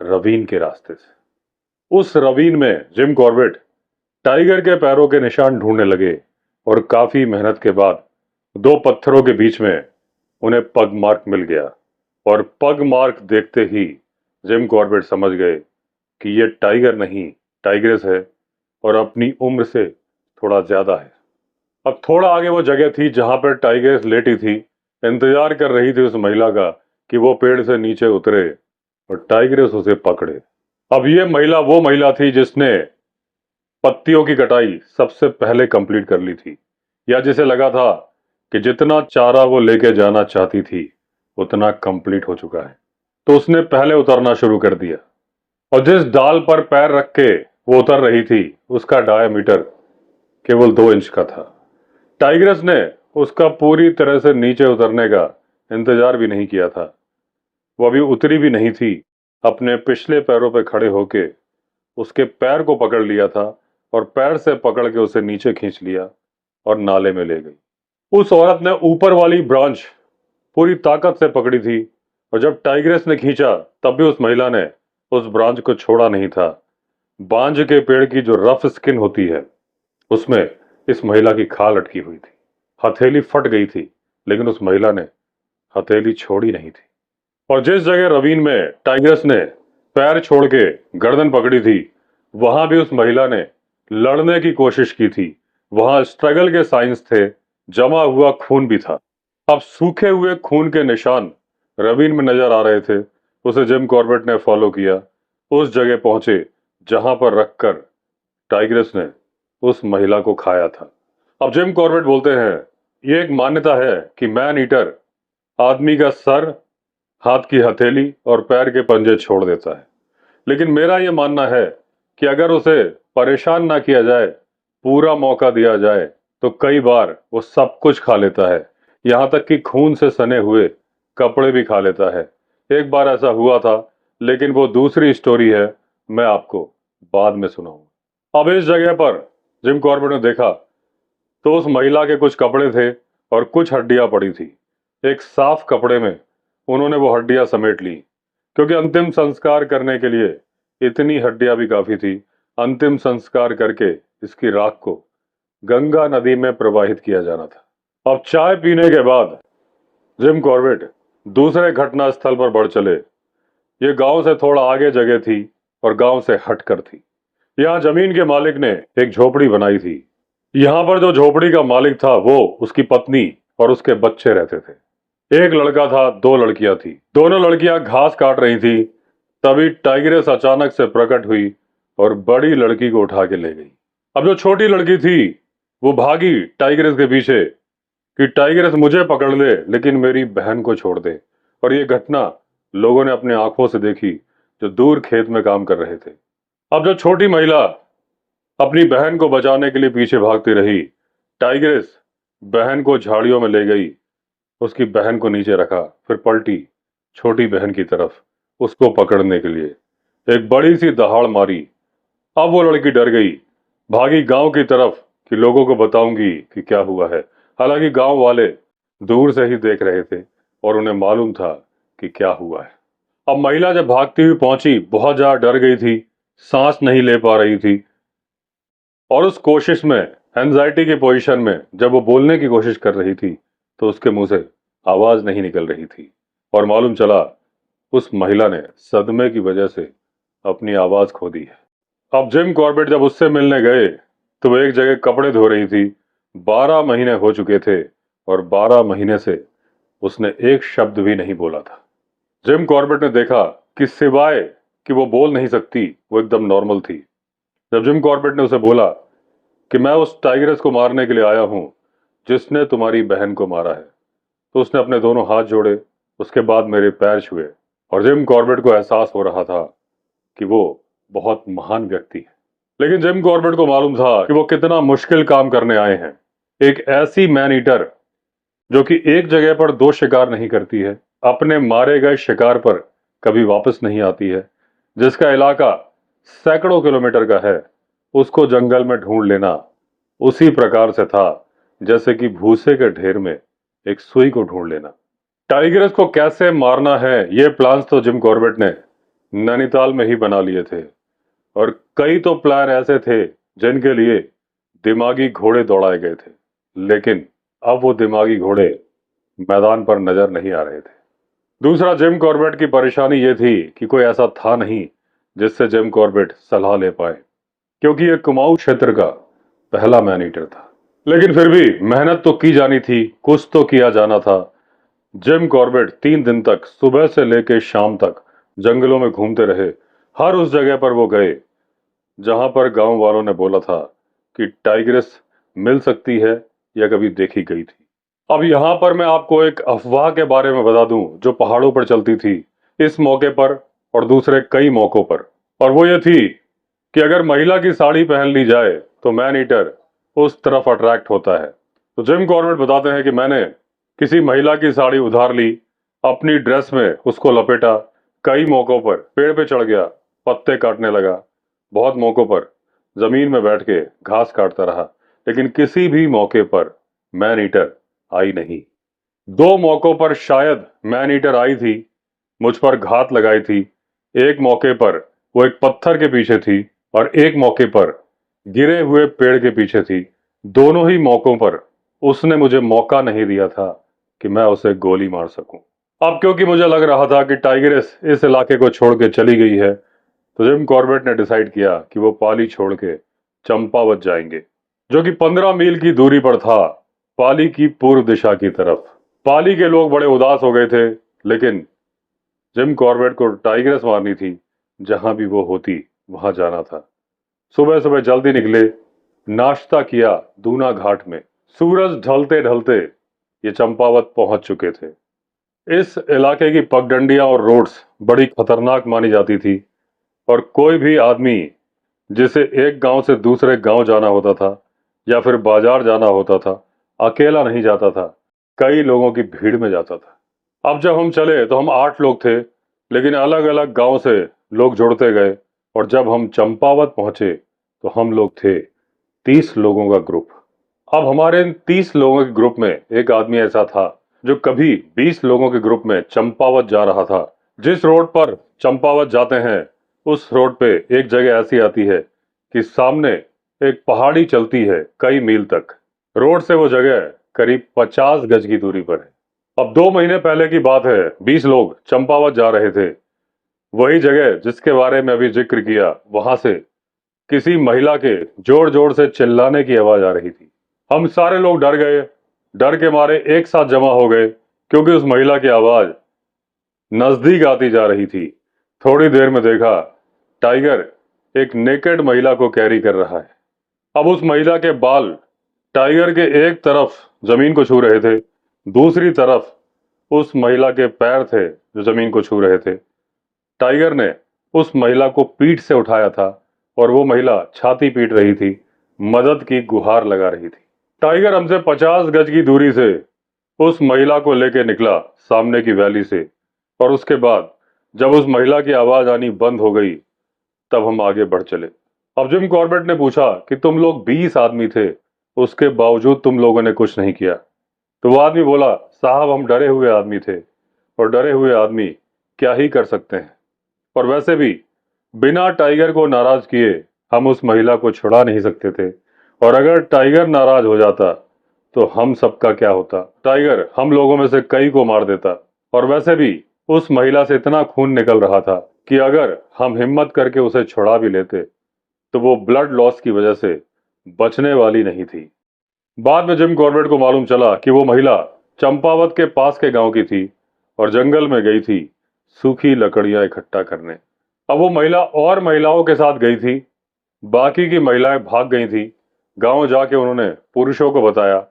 रवीन के रास्ते से। उस रवीन में जिम कॉर्बेट टाइगर के पैरों के निशान ढूंढने लगे, और काफी मेहनत के बाद दो पत्थरों के बीच में उन्हें पग मार्क मिल गया, और पग मार्क देखते ही जिम कॉर्बेट समझ गए कि ये टाइगर नहीं, टाइग्रेस है, और अपनी उम्र से थोड़ा ज्यादा है। अब थोड़ा आगे वो जगह थी जहां पर टाइग्रेस लेटी थी, इंतजार कर रही थी उस महिला का कि वो पेड़ से नीचे उतरे और टाइग्रेस उसे पकड़े। अब ये महिला वो महिला थी जिसने पत्तियों की कटाई सबसे पहले कंप्लीट कर ली थी, या जिसे लगा था कि जितना चारा वो लेके जाना चाहती थी उतना कंप्लीट हो चुका है, तो उसने पहले उतरना शुरू कर दिया। और जिस डाल पर पैर रख के वो उतर रही थी उसका डायमीटर केवल 2 इंच का था। टाइग्रेस ने उसका पूरी तरह से नीचे उतरने का इंतजार भी नहीं किया था। वो अभी उतरी भी नहीं थी, अपने पिछले पैरों पर खड़े होके उसके पैर को पकड़ लिया था, और पैर से पकड़ के उसे नीचे खींच लिया और नाले में ले गई। उस औरत ने ऊपर वाली ब्रांच पूरी ताकत से पकड़ी थी, और जब टाइग्रेस ने खींचा तब भी उस महिला ने उस ब्रांच को छोड़ा नहीं था। बांज के पेड़ की जो रफ स्किन होती है उसमें इस महिला की खाल अटकी हुई थी। हथेली फट गई थी, लेकिन उस महिला ने हथेली छोड़ी नहीं थी। और जिस जगह रवीन में टाइग्रेस ने पैर छोड़ के गर्दन पकड़ी थी, वहां भी उस महिला ने लड़ने की कोशिश की थी। वहां स्ट्रगल के साइंस थे, जमा हुआ खून भी था। अब सूखे हुए खून के निशान रवीन में नजर आ रहे थे। उसे जिम कॉर्बेट ने फॉलो किया, उस जगह पहुंचे जहां पर रखकर टाइग्रेस ने उस महिला को खाया था। अब जिम कॉर्बेट बोलते हैं, ये एक मान्यता है कि मैन ईटर आदमी का सर, हाथ की हथेली और पैर के पंजे छोड़ देता है। लेकिन मेरा यह मानना है कि अगर उसे परेशान ना किया जाए, पूरा मौका दिया जाए, तो कई बार वो सब कुछ खा लेता है, यहां तक कि खून से सने हुए कपड़े भी खा लेता है। एक बार ऐसा हुआ था, लेकिन वो दूसरी स्टोरी है, मैं आपको बाद में सुनाऊंगा। अब इस जगह पर जिम कॉर्बेट ने देखा तो उस महिला के कुछ कपड़े थे और कुछ हड्डियां पड़ी थी। एक साफ कपड़े में उन्होंने वो हड्डियां समेट ली, क्योंकि अंतिम संस्कार करने के लिए इतनी हड्डियां भी काफी थी। अंतिम संस्कार करके इसकी राख को गंगा नदी में प्रवाहित किया जाना था। अब चाय पीने के बाद जिम कॉर्बेट दूसरे घटना स्थल पर बढ़ चले। ये गांव से थोड़ा आगे जगह थी और गांव से हटकर थी। यहाँ जमीन के मालिक ने एक झोपड़ी बनाई थी। यहाँ पर जो झोपड़ी का मालिक था, वो, उसकी पत्नी और उसके बच्चे रहते थे। एक लड़का था, दो लड़कियां थी। दोनों लड़कियां घास काट रही थी। तभी टाइग्रेस अचानक से प्रकट हुई और बड़ी लड़की को उठा के ले गई। अब जो छोटी लड़की थी, वो भागी टाइग्रेस के पीछे कि टाइग्रेस मुझे पकड़ ले, लेकिन मेरी बहन को छोड़ दे। और ये घटना लोगों ने अपनी आंखों से देखी, जो दूर खेत में काम कर रहे थे। अब जो छोटी महिला अपनी बहन को बचाने के लिए पीछे भागती रही, टाइग्रेस बहन को झाड़ियों में ले गई, उसकी बहन को नीचे रखा, फिर पलटी छोटी बहन की तरफ उसको पकड़ने के लिए। एक बड़ी सी दहाड़ मारी। अब वो लड़की डर गई, भागी गांव की तरफ कि लोगों को बताऊंगी कि क्या हुआ है। हालांकि गांव वाले दूर से ही देख रहे थे और उन्हें मालूम था कि क्या हुआ है। अब महिला जब भागती हुई पहुंची, बहुत ज्यादा डर गई थी, सांस नहीं ले पा रही थी, और उस कोशिश में, एंजाइटी की पोजीशन में जब वो बोलने की कोशिश कर रही थी, तो उसके मुंह से आवाज नहीं निकल रही थी। और मालूम चला उस महिला ने सदमे की वजह से अपनी आवाज खो दी है। अब जिम कॉर्बेट जब उससे मिलने गए तो वो एक जगह कपड़े धो रही थी। 12 महीने हो चुके थे और 12 महीने से उसने एक शब्द भी नहीं बोला था। जिम कॉर्बेट ने देखा कि सिवाय कि वो बोल नहीं सकती, वो एकदम नॉर्मल थी। जब जिम कॉर्बेट ने उसे बोला कि मैं उस टाइग्रेस को मारने के लिए आया हूं जिसने तुम्हारी बहन को मारा है, तो उसने अपने दोनों हाथ जोड़े, उसके बाद मेरे पैर छुए। और जिम कॉर्बेट को एहसास हो रहा था कि वो बहुत महान व्यक्ति है। लेकिन जिम कॉर्बेट को मालूम था कि वो कितना मुश्किल काम करने आए हैं। एक ऐसी मैन ईटर जो कि एक जगह पर दो शिकार नहीं करती है, अपने मारे गए शिकार पर कभी वापस नहीं आती है, जिसका इलाका सैकड़ों किलोमीटर का है, उसको जंगल में ढूंढ लेना उसी प्रकार से था जैसे कि भूसे के ढेर में एक सुई को ढूंढ लेना। टाइग्रेस को कैसे मारना है, ये प्लान्स तो जिम कॉर्बेट ने नैनीताल में ही बना लिए थे। और कई तो प्लान ऐसे थे जिनके लिए दिमागी घोड़े दौड़ाए गए थे, लेकिन अब वो दिमागी घोड़े मैदान पर नजर नहीं आ रहे थे। दूसरा, जिम कॉर्बेट की परेशानी ये थी कि कोई ऐसा था नहीं जिससे जिम कॉर्बेट सलाह ले पाए, क्योंकि ये कुमाऊं क्षेत्र का पहला मैन ईटर था। लेकिन फिर भी मेहनत तो की जानी थी, कुछ तो किया जाना था। जिम कॉर्बेट 3 दिन तक सुबह से लेकर शाम तक जंगलों में घूमते रहे। हर उस जगह पर वो गए जहां पर गांव वालों ने बोला था कि टाइग्रेस मिल सकती है या कभी देखी गई थी। अब यहां पर मैं आपको एक अफवाह के बारे में बता दूं जो पहाड़ों पर चलती थी इस मौके पर और दूसरे कई मौकों पर। और वो ये थी कि अगर महिला की साड़ी पहन ली जाए तो मैन ईटर उस तरफ अट्रैक्ट होता है। तो जिम कॉर्बेट बताते हैं कि मैंने किसी महिला की साड़ी उधार ली, अपनी ड्रेस में उसको लपेटा, कई मौकों पर पेड़ पे चढ़ गया, पत्ते काटने लगा, बहुत मौकों पर जमीन में बैठ के घास काटता रहा, लेकिन किसी भी मौके पर मैन ईटर आई नहीं। 2 मौकों पर शायद मैन ईटर आई थी, मुझ पर घात लगाई थी। एक मौके पर वो एक पत्थर के पीछे थी और एक मौके पर गिरे हुए पेड़ के पीछे थी। दोनों ही मौकों पर उसने मुझे मौका नहीं दिया था कि मैं उसे गोली मार सकूं। अब क्योंकि मुझे लग रहा था कि टाइगरेस इस इलाके को छोड़ के चली गई है, तो जिम कॉर्बेट ने डिसाइड किया कि वो पाली छोड़ के चंपावत जाएंगे, जो कि 15 मील की दूरी पर था, पाली की पूर्व दिशा की तरफ। पाली के लोग बड़े उदास हो गए थे, लेकिन जिम कॉर्बेट को टाइगरेस मारनी थी। जहां भी वो होती वहां जाना था। सुबह सुबह जल्दी निकले, नाश्ता किया दूना घाट में। सूरज ढलते ढलते ये चंपावत पहुंच चुके थे। इस इलाके की पगडंडियां और रोड्स बड़ी खतरनाक मानी जाती थी, और कोई भी आदमी जिसे एक गांव से दूसरे गांव जाना होता था या फिर बाजार जाना होता था, अकेला नहीं जाता था, कई लोगों की भीड़ में जाता था। अब जब हम चले तो हम 8 लोग थे, लेकिन अलग अलग गांव से लोग जुड़ते गए, और जब हम चंपावत पहुंचे तो हम लोग थे 30 लोगों का ग्रुप। अब हमारे इन 30 लोगों के ग्रुप में एक आदमी ऐसा था जो कभी 20 लोगों के ग्रुप में चंपावत जा रहा था। जिस रोड पर चंपावत जाते हैं, उस रोड पे एक जगह ऐसी आती है कि सामने एक पहाड़ी चलती है कई मील तक। रोड से वो जगह करीब 50 गज की दूरी पर है। अब 2 महीने पहले की बात है, 20 लोग चंपावत जा रहे थे। वही जगह जिसके बारे में अभी जिक्र किया, वहां से किसी महिला के जोर जोर से चिल्लाने की आवाज आ रही थी। हम सारे लोग डर गए, डर के मारे एक साथ जमा हो गए, क्योंकि उस महिला की आवाज नजदीक आती जा रही थी। थोड़ी देर में देखा, टाइगर एक नेकेड महिला को कैरी कर रहा है। अब उस महिला के बाल टाइगर के एक तरफ जमीन को छू रहे थे, दूसरी तरफ उस महिला के पैर थे जो जमीन को छू रहे थे। टाइगर ने उस महिला को पीठ से उठाया था, और वो महिला छाती पीट रही थी, मदद की गुहार लगा रही थी। टाइगर हमसे 50 गज की दूरी से उस महिला को लेकर निकला सामने की वैली से, और उसके बाद जब उस महिला की आवाज आनी बंद हो गई, तब हम आगे बढ़ चले। अब जिम कॉर्बेट ने पूछा कि तुम लोग 20 आदमी थे, उसके बावजूद तुम लोगों ने कुछ नहीं किया। तो वो आदमी बोला, साहब हम डरे हुए आदमी थे, और डरे हुए आदमी क्या ही कर सकते हैं। और वैसे भी बिना टाइगर को नाराज किए हम उस महिला को छुड़ा नहीं सकते थे, और अगर टाइगर नाराज हो जाता तो हम सबका क्या होता। टाइगर हम लोगों में से कई को मार देता, और वैसे भी उस महिला से इतना खून निकल रहा था कि अगर हम हिम्मत करके उसे छुड़ा भी लेते तो वो ब्लड लॉस की वजह से बचने वाली नहीं थी। बाद में जिम कॉर्बेट को मालूम चला कि वो महिला चंपावत के पास के गांव की थी, और जंगल में गई थी सूखी लकड़ियां इकट्ठा करने। अब वो महिला और महिलाओं के साथ गई थी, बाकी की महिलाएं भाग गई थी। गांव जाके उन्होंने पुरुषों को बताया।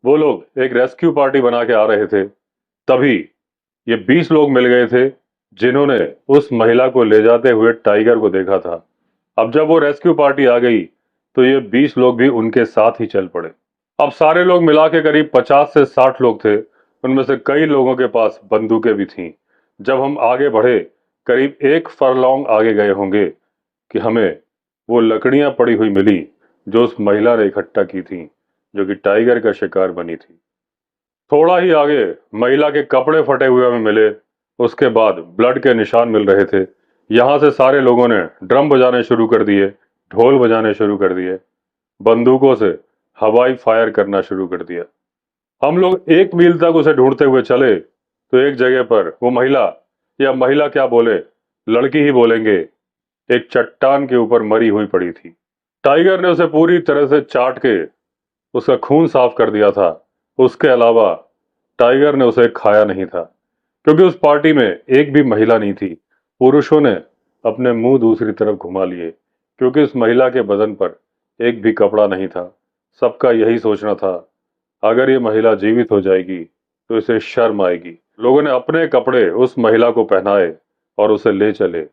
वो लोग एक रेस्क्यू पार्टी बना के आ रहे थे। तभी ये 20 लोग मिल गए थे जिन्होंने उस महिला को ले जाते हुए टाइगर को देखा था। अब जब वो रेस्क्यू पार्टी आ गई तो ये 20 लोग भी उनके साथ ही चल पड़े। अब सारे लोग मिला के करीब 50 से 60 लोग थे। उनमें से कई लोगों के पास बंदूकें भी थीं। जब हम आगे बढ़े, करीब 1 फरलॉन्ग आगे गए होंगे, कि हमें वो लकड़ियां पड़ी हुई मिली जो उस महिला ने इकट्ठा की थी, जो कि टाइगर का शिकार बनी थी। थोड़ा ही आगे महिला के कपड़े फटे हुए हमें मिले। उसके बाद ब्लड के निशान मिल रहे थे। यहां से सारे लोगों ने ड्रम बजाने शुरू कर दिए, ढोल बजाने शुरू कर दिए, बंदूकों से हवाई फायर करना शुरू कर दिया। हम लोग 1 मील तक उसे ढूंढते हुए चले, तो एक जगह पर वो महिला, या महिला क्या बोले, लड़की ही बोलेंगे, एक चट्टान के ऊपर मरी हुई पड़ी थी। टाइगर ने उसे पूरी तरह से चाट के उसका खून साफ कर दिया था। उसके अलावा टाइगर ने उसे खाया नहीं था, क्योंकि उस पार्टी में एक भी महिला नहीं थी। पुरुषों ने अपने मुंह दूसरी तरफ घुमा लिए, क्योंकि उस महिला के बदन पर एक भी कपड़ा नहीं था। सबका यही सोचना था, अगर ये महिला जीवित हो जाएगी तो इसे शर्म आएगी। लोगों ने अपने कपड़े उस महिला को पहनाए और उसे ले चले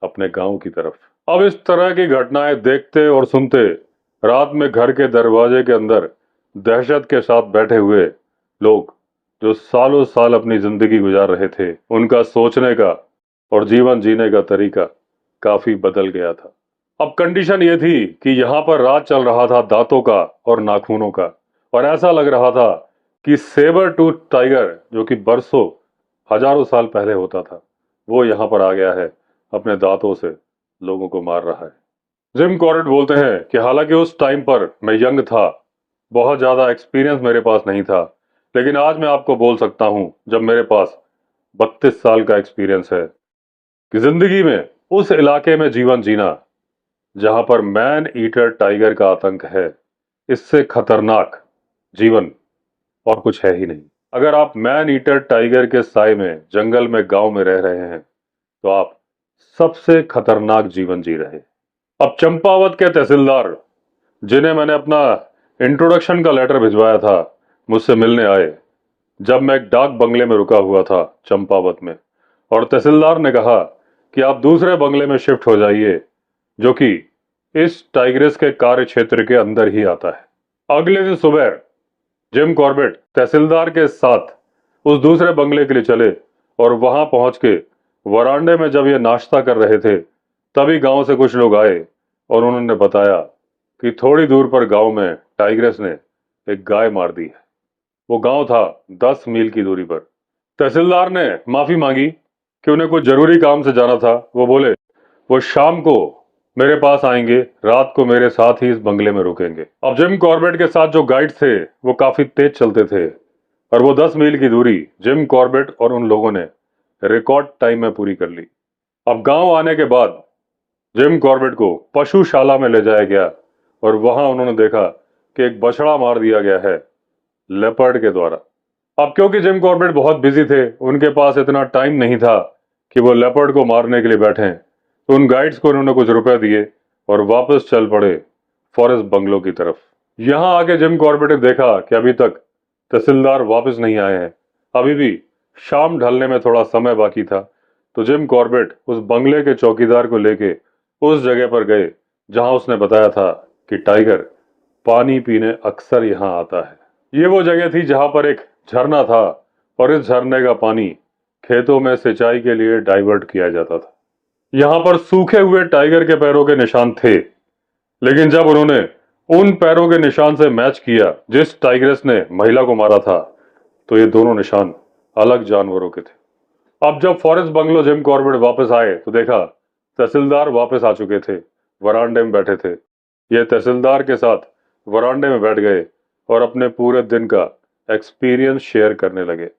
अपने गांव की तरफ। अब इस तरह की घटनाएं देखते और सुनते, रात में घर के दरवाजे के अंदर दहशत के साथ बैठे हुए लोग, जो सालों साल अपनी जिंदगी गुजार रहे थे, उनका सोचने का और जीवन जीने का तरीका काफी बदल गया था। अब कंडीशन ये थी कि यहाँ पर राज चल रहा था दांतों का और नाखूनों का, और ऐसा लग रहा था कि सेबर टूथ टाइगर, जो कि बरसों हजारों साल पहले होता था, वो यहाँ पर आ गया है, अपने दांतों से लोगों को मार रहा है। जिम कॉर्बेट बोलते हैं कि हालांकि उस टाइम पर मैं यंग था, बहुत ज्यादा एक्सपीरियंस मेरे पास नहीं था, लेकिन आज मैं आपको बोल सकता हूं, जब मेरे पास 32 साल का एक्सपीरियंस है कि जिंदगी में उस इलाके में जीवन जीना जहां पर मैन ईटर टाइगर का आतंक है, इससे खतरनाक जीवन और कुछ है ही नहीं। अगर आप मैन ईटर टाइगर के साए में जंगल में गांव में रह रहे हैं तो आप सबसे खतरनाक जीवन जी रहे हैं। अब चंपावत के तहसीलदार, जिन्हें मैंने अपना इंट्रोडक्शन का लेटर भिजवाया था, मुझसे मिलने आए जब मैं एक डाक बंगले में रुका हुआ था चंपावत में। और तहसीलदार ने कहा कि आप दूसरे बंगले में शिफ्ट हो जाइए जो कि इस टाइग्रेस के कार्य क्षेत्र के अंदर ही आता है। अगले दिन सुबह जिम कॉर्बेट तहसीलदार के साथ उस दूसरे बंगले के लिए चले और वहां पहुंच के वरांडे में जब ये नाश्ता कर रहे थे तभी गांव से कुछ लोग आए और उन्होंने बताया कि थोड़ी दूर पर गांव में टाइग्रेस ने एक गाय मार दी है। वो गांव था 10 मील की दूरी पर। तहसीलदार ने माफी मांगी कि उन्हें कुछ जरूरी काम से जाना था। वो बोले वो शाम को मेरे पास आएंगे, रात को मेरे साथ ही इस बंगले में रुकेंगे। अब जिम कॉर्बेट के साथ जो गाइड थे वो काफी तेज चलते थे और वो 10 मील की दूरी जिम कॉर्बेट और उन लोगों ने रिकॉर्ड टाइम में पूरी कर ली। अब गांव आने के बाद जिम कॉर्बेट को पशुशाला में ले जाया गया और वहां उन्होंने देखा कि एक बछड़ा मार दिया गया है लेपर्ड के द्वारा। अब क्योंकि जिम कॉर्बेट बहुत बिजी थे, उनके पास इतना टाइम नहीं था कि वो लेपर्ड को मारने के लिए बैठे, तो उन गाइड्स को उन्होंने कुछ रुपए दिए और वापस चल पड़े फॉरेस्ट बंगलो की तरफ। यहां आके जिम कॉर्बेट ने देखा कि अभी तक तहसीलदार वापस नहीं आए हैं, अभी भी शाम ढलने में थोड़ा समय बाकी था। तो जिम कॉर्बेट उस बंगले के चौकीदार को लेके उस जगह पर गए जहां उसने बताया था कि टाइगर पानी पीने अक्सर यहां आता है। ये वो जगह थी जहां पर एक झरना था और इस झरने का पानी खेतों में सिंचाई के लिए डाइवर्ट किया जाता था। यहां पर सूखे हुए टाइगर के पैरों के निशान थे, लेकिन जब उन्होंने उन पैरों के निशान से मैच किया जिस टाइग्रेस ने महिला को मारा था, तो ये दोनों निशान अलग जानवरों के थे। अब जब फॉरेस्ट बंगलो जिम कॉर्बेट वापस आए तो देखा तहसीलदार वापस आ चुके थे, वरांडे में बैठे थे। ये तहसीलदार के साथ वरांडे में बैठ गए और अपने पूरे दिन का एक्सपीरियंस शेयर करने लगे।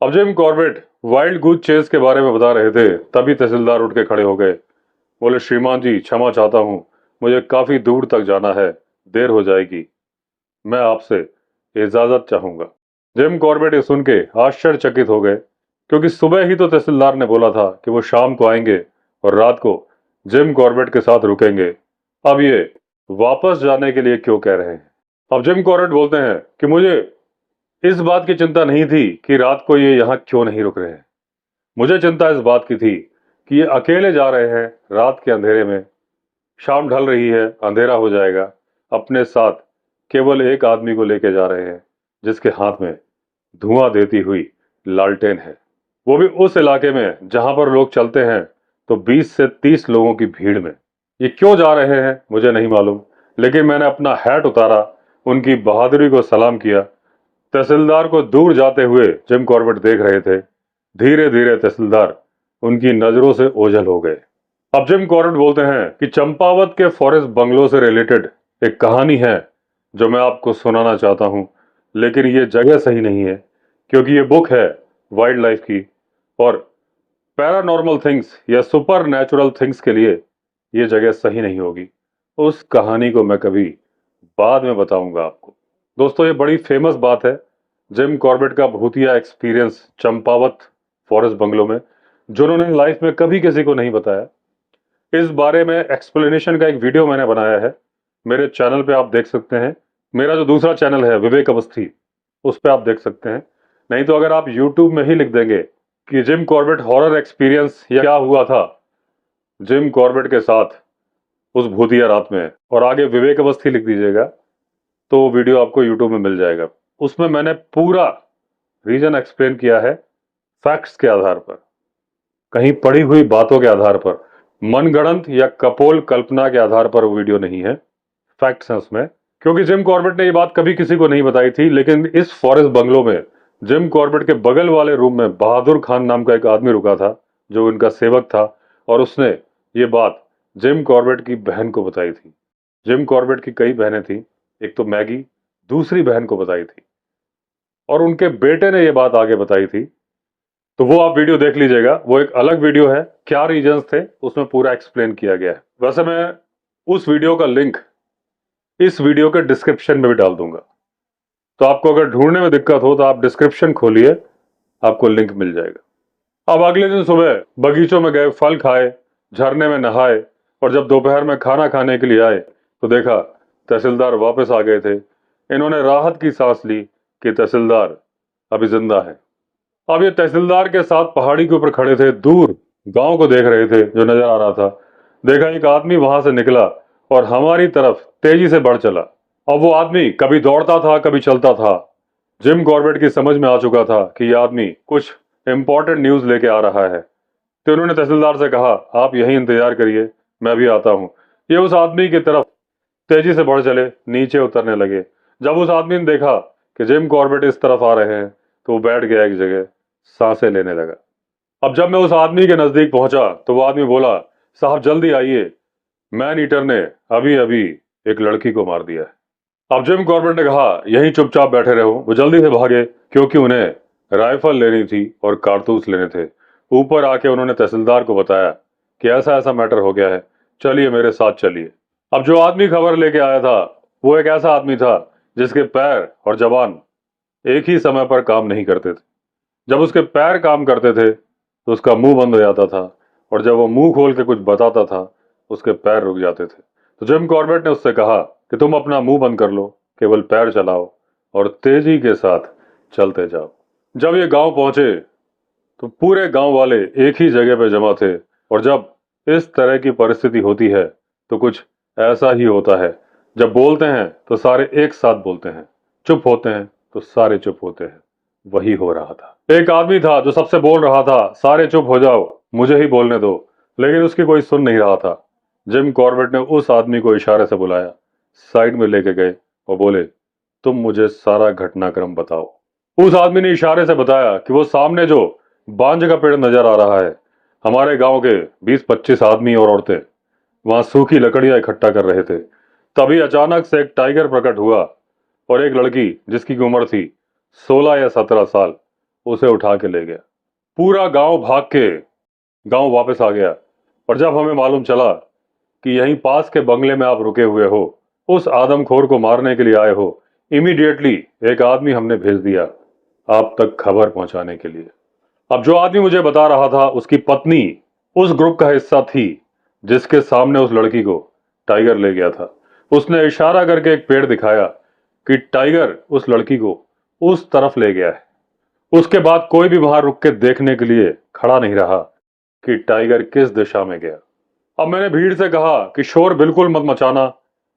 अब जिम कॉर्बेट वाइल्ड गूज चेज के बारे में बता रहे थे, तभी तहसीलदार उठ के खड़े हो गए। बोले, श्रीमान जी क्षमा चाहता हूं, मुझे काफी दूर तक जाना है, देर हो जाएगी, मैं आपसे इजाजत चाहूंगा। जिम कॉर्बेट ये सुन के आश्चर्यचकित हो गए, क्योंकि सुबह ही तो तहसीलदार ने बोला था कि वो शाम को आएंगे और रात को जिम कॉर्बेट के साथ रुकेंगे। अब ये वापस जाने के लिए क्यों कह रहे हैं? अब जिम कॉर्बेट बोलते हैं कि मुझे इस बात की चिंता नहीं थी कि रात को ये यहाँ क्यों नहीं रुक रहे हैं। मुझे चिंता इस बात की थी कि ये अकेले जा रहे हैं रात के अंधेरे में, शाम ढल रही है, अंधेरा हो जाएगा, अपने साथ केवल एक आदमी को लेके जा रहे हैं जिसके हाथ में धुआं देती हुई लालटेन है, वो भी उस इलाके में जहां पर लोग चलते हैं तो 20 से 30 लोगों की भीड़ में। ये क्यों जा रहे हैं मुझे नहीं मालूम, लेकिन मैंने अपना हैट उतारा, उनकी बहादुरी को सलाम किया। तहसीलदार को दूर जाते हुए जिम कॉर्बेट देख रहे थे। धीरे धीरे तहसीलदार उनकी नजरों से ओझल हो गए। अब जिम कॉर्बेट बोलते हैं कि चंपावत के फॉरेस्ट बंगलो से रिलेटेड एक कहानी है जो मैं आपको सुनाना चाहता हूं, लेकिन ये जगह सही नहीं है क्योंकि ये बुक है वाइल्ड लाइफ की, और पैरानॉर्मल थिंग्स या सुपर नेचुरल थिंग्स के लिए ये जगह सही नहीं होगी। उस कहानी को मैं कभी बाद में बताऊंगा आपको। दोस्तों, ये बड़ी फेमस बात है जिम कॉर्बेट का भूतिया एक्सपीरियंस चंपावत फॉरेस्ट बंगलो में, जो उन्होंने लाइफ में कभी किसी को नहीं बताया। इस बारे में एक्सप्लेनेशन का एक वीडियो मैंने बनाया है, मेरे चैनल पे आप देख सकते हैं। मेरा जो दूसरा चैनल है विवेक अवस्थी, उस पे आप देख सकते हैं। नहीं तो अगर आप यूट्यूब में ही लिख देंगे कि जिम कॉर्बेट हॉरर एक्सपीरियंस या क्या हुआ था जिम कॉर्बेट के साथ उस भूतिया रात में, और आगे विवेक अवस्थी लिख दीजिएगा, तो वो वीडियो आपको यूट्यूब में मिल जाएगा। उसमें मैंने पूरा रीजन एक्सप्लेन किया है, फैक्ट्स के आधार पर, कहीं पड़ी हुई बातों के आधार पर, मनगढ़ंत या कपोल कल्पना के आधार पर वो वीडियो नहीं है, फैक्ट्स हैं उसमें। क्योंकि जिम कॉर्बेट ने ये बात कभी किसी को नहीं बताई थी, लेकिन इस फॉरेस्ट बंगलो में जिम कॉर्बेट के बगल वाले रूम में बहादुर खान नाम का एक आदमी रुका था जो उनका सेवक था, और उसने ये बात जिम कॉर्बेट की बहन को बताई थी। जिम कॉर्बेट की कई बहनें थी, एक तो मैगी, दूसरी बहन को बताई थी, और उनके बेटे ने यह बात आगे बताई थी तो वो आप वीडियो देख लीजिएगा, वो एक अलग वीडियो है, क्या रीजंस थे उसमें पूरा एक्सप्लेन किया गया है। वैसे मैं उस वीडियो का लिंक इस वीडियो के डिस्क्रिप्शन में भी डाल दूंगा, तो आपको अगर ढूंढने में दिक्कत हो तो आप डिस्क्रिप्शन खोलिए, आपको लिंक मिल जाएगा। अब अगले दिन सुबह बगीचों में गए, फल खाए, झरने में नहाए, और जब दोपहर में खाना खाने के लिए आए तो देखा तहसीलदार वापस आ गए थे। इन्होंने राहत की सांस ली कि तहसीलदार अभी जिंदा है। अब ये तहसीलदार के साथ पहाड़ी के ऊपर खड़े थे, दूर गांव को देख रहे थे जो नजर आ रहा था। देखा एक आदमी वहां से निकला और हमारी तरफ तेजी से बढ़ चला। अब वो आदमी कभी दौड़ता था, कभी चलता था। जिम कॉर्बेट की समझ में आ चुका था कि यह आदमी कुछ इंपॉर्टेंट न्यूज लेके आ रहा है। तो उन्होंने तहसीलदार से कहा, आप यहीं इंतजार करिए, मैं भी आता हूं। ये उस आदमी की तरफ तेजी से बढ़ चले, नीचे उतरने लगे। जब उस आदमी ने देखा कि जिम कॉर्बेट इस तरफ आ रहे हैं तो वो बैठ गया एक जगह, सांसें लेने लगा। अब जब मैं उस आदमी के नजदीक पहुंचा तो वो आदमी बोला, साहब जल्दी आइए, मैन ईटर ने अभी अभी एक लड़की को मार दिया है। अब जिम कॉर्बेट ने कहा, यहीं चुपचाप बैठे रहो। वो जल्दी से भागे क्योंकि उन्हें राइफल लेनी थी और कारतूस लेने थे। ऊपर आके उन्होंने तहसीलदार को बताया कि ऐसा ऐसा मैटर हो गया है, चलिए मेरे साथ चलिए। अब जो आदमी खबर लेके आया था वो एक ऐसा आदमी था जिसके पैर और जबान एक ही समय पर काम नहीं करते थे। जब उसके पैर काम करते थे तो उसका मुंह बंद हो जाता था, और जब वो मुंह खोल के कुछ बताता था उसके पैर रुक जाते थे। तो जिम कॉर्बेट ने उससे कहा कि तुम अपना मुंह बंद कर लो, केवल पैर चलाओ और तेजी के साथ चलते जाओ। जब ये गांव पहुंचे तो पूरे गांव वाले एक ही जगह पे जमा थे, और जब इस तरह की परिस्थिति होती है तो कुछ ऐसा ही होता है। जब बोलते हैं तो सारे एक साथ बोलते हैं, चुप होते हैं तो सारे चुप होते हैं। वही हो रहा था। एक आदमी था जो सबसे बोल रहा था, सारे चुप हो जाओ, मुझे ही बोलने दो, लेकिन उसकी कोई सुन नहीं रहा था। जिम कॉर्बेट ने उस आदमी को इशारे से बुलाया, साइड में लेके गए और बोले, तुम मुझे सारा घटनाक्रम बताओ। उस आदमी ने इशारे से बताया कि वो सामने जो बांज का पेड़ नजर आ रहा है, हमारे गांव के 20-25 आदमी और औरतें वहां सूखी लकड़ियां इकट्ठा कर रहे थे। तभी अचानक से एक टाइगर प्रकट हुआ और एक लड़की जिसकी उम्र थी 16 या 17 साल, उसे उठा के ले गया। पूरा गांव भाग के गांव वापस आ गया, और जब हमें मालूम चला कि यहीं पास के बंगले में आप रुके हुए हो, उस आदमखोर को मारने के लिए आए हो, इमीडिएटली एक आदमी हमने भेज दिया आप तक खबर पहुंचाने के लिए। अब जो आदमी मुझे बता रहा था उसकी पत्नी उस ग्रुप का हिस्सा थी जिसके सामने उस लड़की को टाइगर ले गया था। उसने इशारा करके एक पेड़ दिखाया कि टाइगर उस लड़की को उस तरफ ले गया है। उसके बाद कोई भी वहां रुक के देखने के लिए खड़ा नहीं रहा कि टाइगर किस दिशा में गया। अब मैंने भीड़ से कहा कि शोर बिल्कुल मत मचाना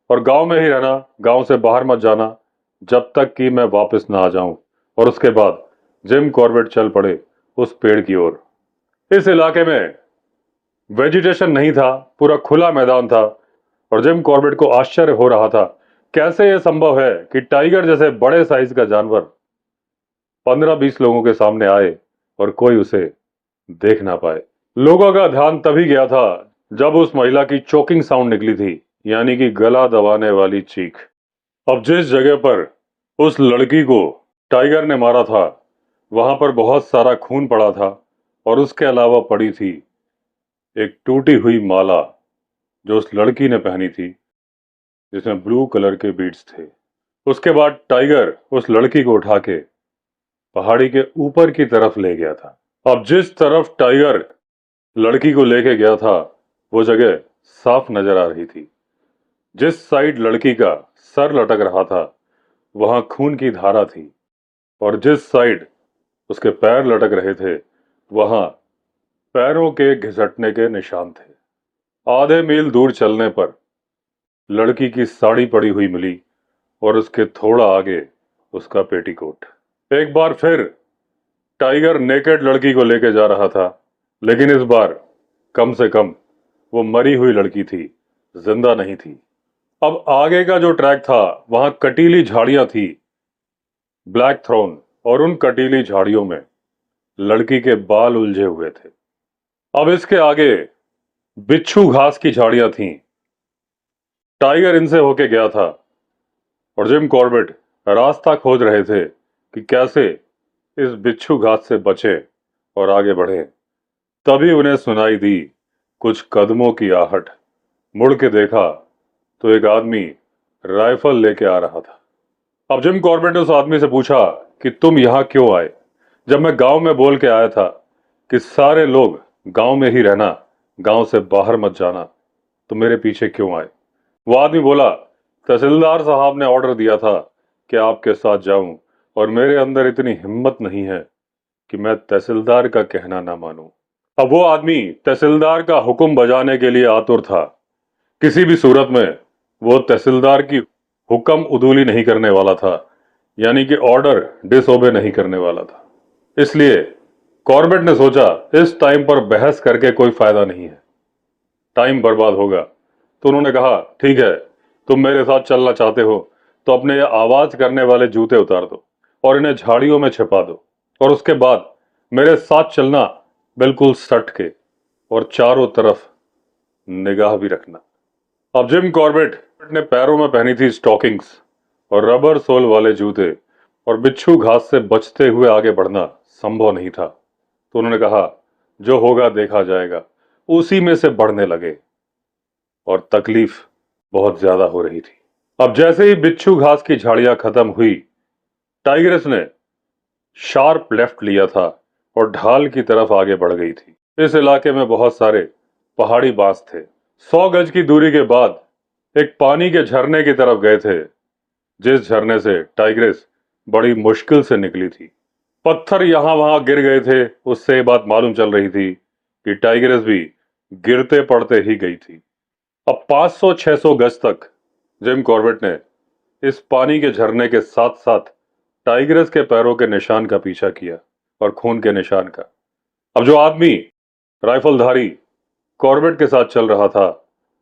और गांव में ही रहना, गांव से बाहर मत जाना जब तक कि मैं वापस ना आ जाऊं। और उसके बाद जिम कॉर्बेट चल पड़े उस पेड़ की ओर। इस इलाके में वेजिटेशन नहीं था, पूरा खुला मैदान था, और जिम कॉर्बेट को आश्चर्य हो रहा था कैसे यह संभव है कि टाइगर जैसे बड़े साइज का जानवर 15-20 लोगों के सामने आए और कोई उसे देख ना पाए। लोगों का ध्यान तभी गया था जब उस महिला की चोकिंग साउंड निकली थी, यानी कि गला दबाने वाली चीख। अब जिस जगह पर उस लड़की को टाइगर ने मारा था वहां पर बहुत सारा खून पड़ा था, और उसके अलावा पड़ी थी एक टूटी हुई माला जो उस लड़की ने पहनी थी, जिसमें ब्लू कलर के बीड्स थे। उसके बाद टाइगर उस लड़की को उठा के पहाड़ी के ऊपर की तरफ ले गया था। अब जिस तरफ टाइगर लड़की को लेके गया था वो जगह साफ नजर आ रही थी। जिस साइड लड़की का सर लटक रहा था वहां खून की धारा थी, और जिस साइड उसके पैर लटक रहे थे वहां पैरों के घिसटने के निशान थे। आधे मील दूर चलने पर लड़की की साड़ी पड़ी हुई मिली, और उसके थोड़ा आगे उसका पेटीकोट। एक बार फिर टाइगर नेकेड लड़की को लेके जा रहा था, लेकिन इस बार कम से कम वो मरी हुई लड़की थी, जिंदा नहीं थी। अब आगे का जो ट्रैक था वहां कटीली झाड़ियां थी, ब्लैक थ्रोन, और उन कटीली झाड़ियों में लड़की के बाल उलझे हुए थे। अब इसके आगे बिच्छू घास की झाड़ियां थीं। टाइगर इनसे होके गया था, और जिम कॉर्बेट रास्ता खोज रहे थे कि कैसे इस बिच्छू घास से बचे और आगे बढ़े। तभी उन्हें सुनाई दी कुछ कदमों की आहट। मुड़ के देखा तो एक आदमी राइफल लेके आ रहा था। अब जिम कॉर्बेट ने उस आदमी से पूछा कि तुम यहां क्यों आए, जब मैं गांव में बोल के आया था कि सारे लोग गांव में ही रहना, गांव से बाहर मत जाना, तो मेरे पीछे क्यों आए। वो आदमी बोला, तहसीलदार साहब ने ऑर्डर दिया था कि आपके साथ जाऊं, और मेरे अंदर इतनी हिम्मत नहीं है कि मैं तहसीलदार का कहना ना मानूं। अब वो आदमी तहसीलदार का हुक्म बजाने के लिए आतुर था। किसी भी सूरत में वो तहसीलदार की हुक्म उदूली नहीं करने वाला था, यानी कि ऑर्डर डिसओबे नहीं करने वाला था। इसलिए कॉर्बेट ने सोचा इस टाइम पर बहस करके कोई फायदा नहीं है, टाइम बर्बाद होगा। तो उन्होंने कहा, ठीक है, तुम मेरे साथ चलना चाहते हो तो अपने ये आवाज करने वाले जूते उतार दो और इन्हें झाड़ियों में छिपा दो, और उसके बाद मेरे साथ चलना बिल्कुल सट के, और चारों तरफ निगाह भी रखना। अब जिम कॉर्बेट ने पैरों में पहनी थी स्टॉकिंग्स और रबर सोल वाले जूते, और बिच्छू घास से बचते हुए आगे बढ़ना संभव नहीं था। तो उन्होंने कहा, जो होगा देखा जाएगा। उसी में से बढ़ने लगे और तकलीफ बहुत ज्यादा हो रही थी। अब जैसे ही बिच्छू घास की झाड़ियां खत्म हुई, टाइग्रेस ने शार्प लेफ्ट लिया था और ढाल की तरफ आगे बढ़ गई थी। इस इलाके में बहुत सारे पहाड़ी बांस थे। 100 गज की दूरी के बाद एक पानी के झरने की तरफ गए थे, जिस झरने से टाइग्रेस बड़ी मुश्किल से निकली थी। पत्थर यहां वहां गिर गए थे। उससे ये बात मालूम चल रही थी कि टाइग्रेस भी गिरते पड़ते ही गई थी। अब 500-600 गज तक जिम कॉर्बेट ने इस पानी के झरने के साथ साथ टाइग्रेस के पैरों के निशान का पीछा किया, और खून के निशान का। अब जो आदमी राइफलधारी कॉर्बेट के साथ चल रहा था,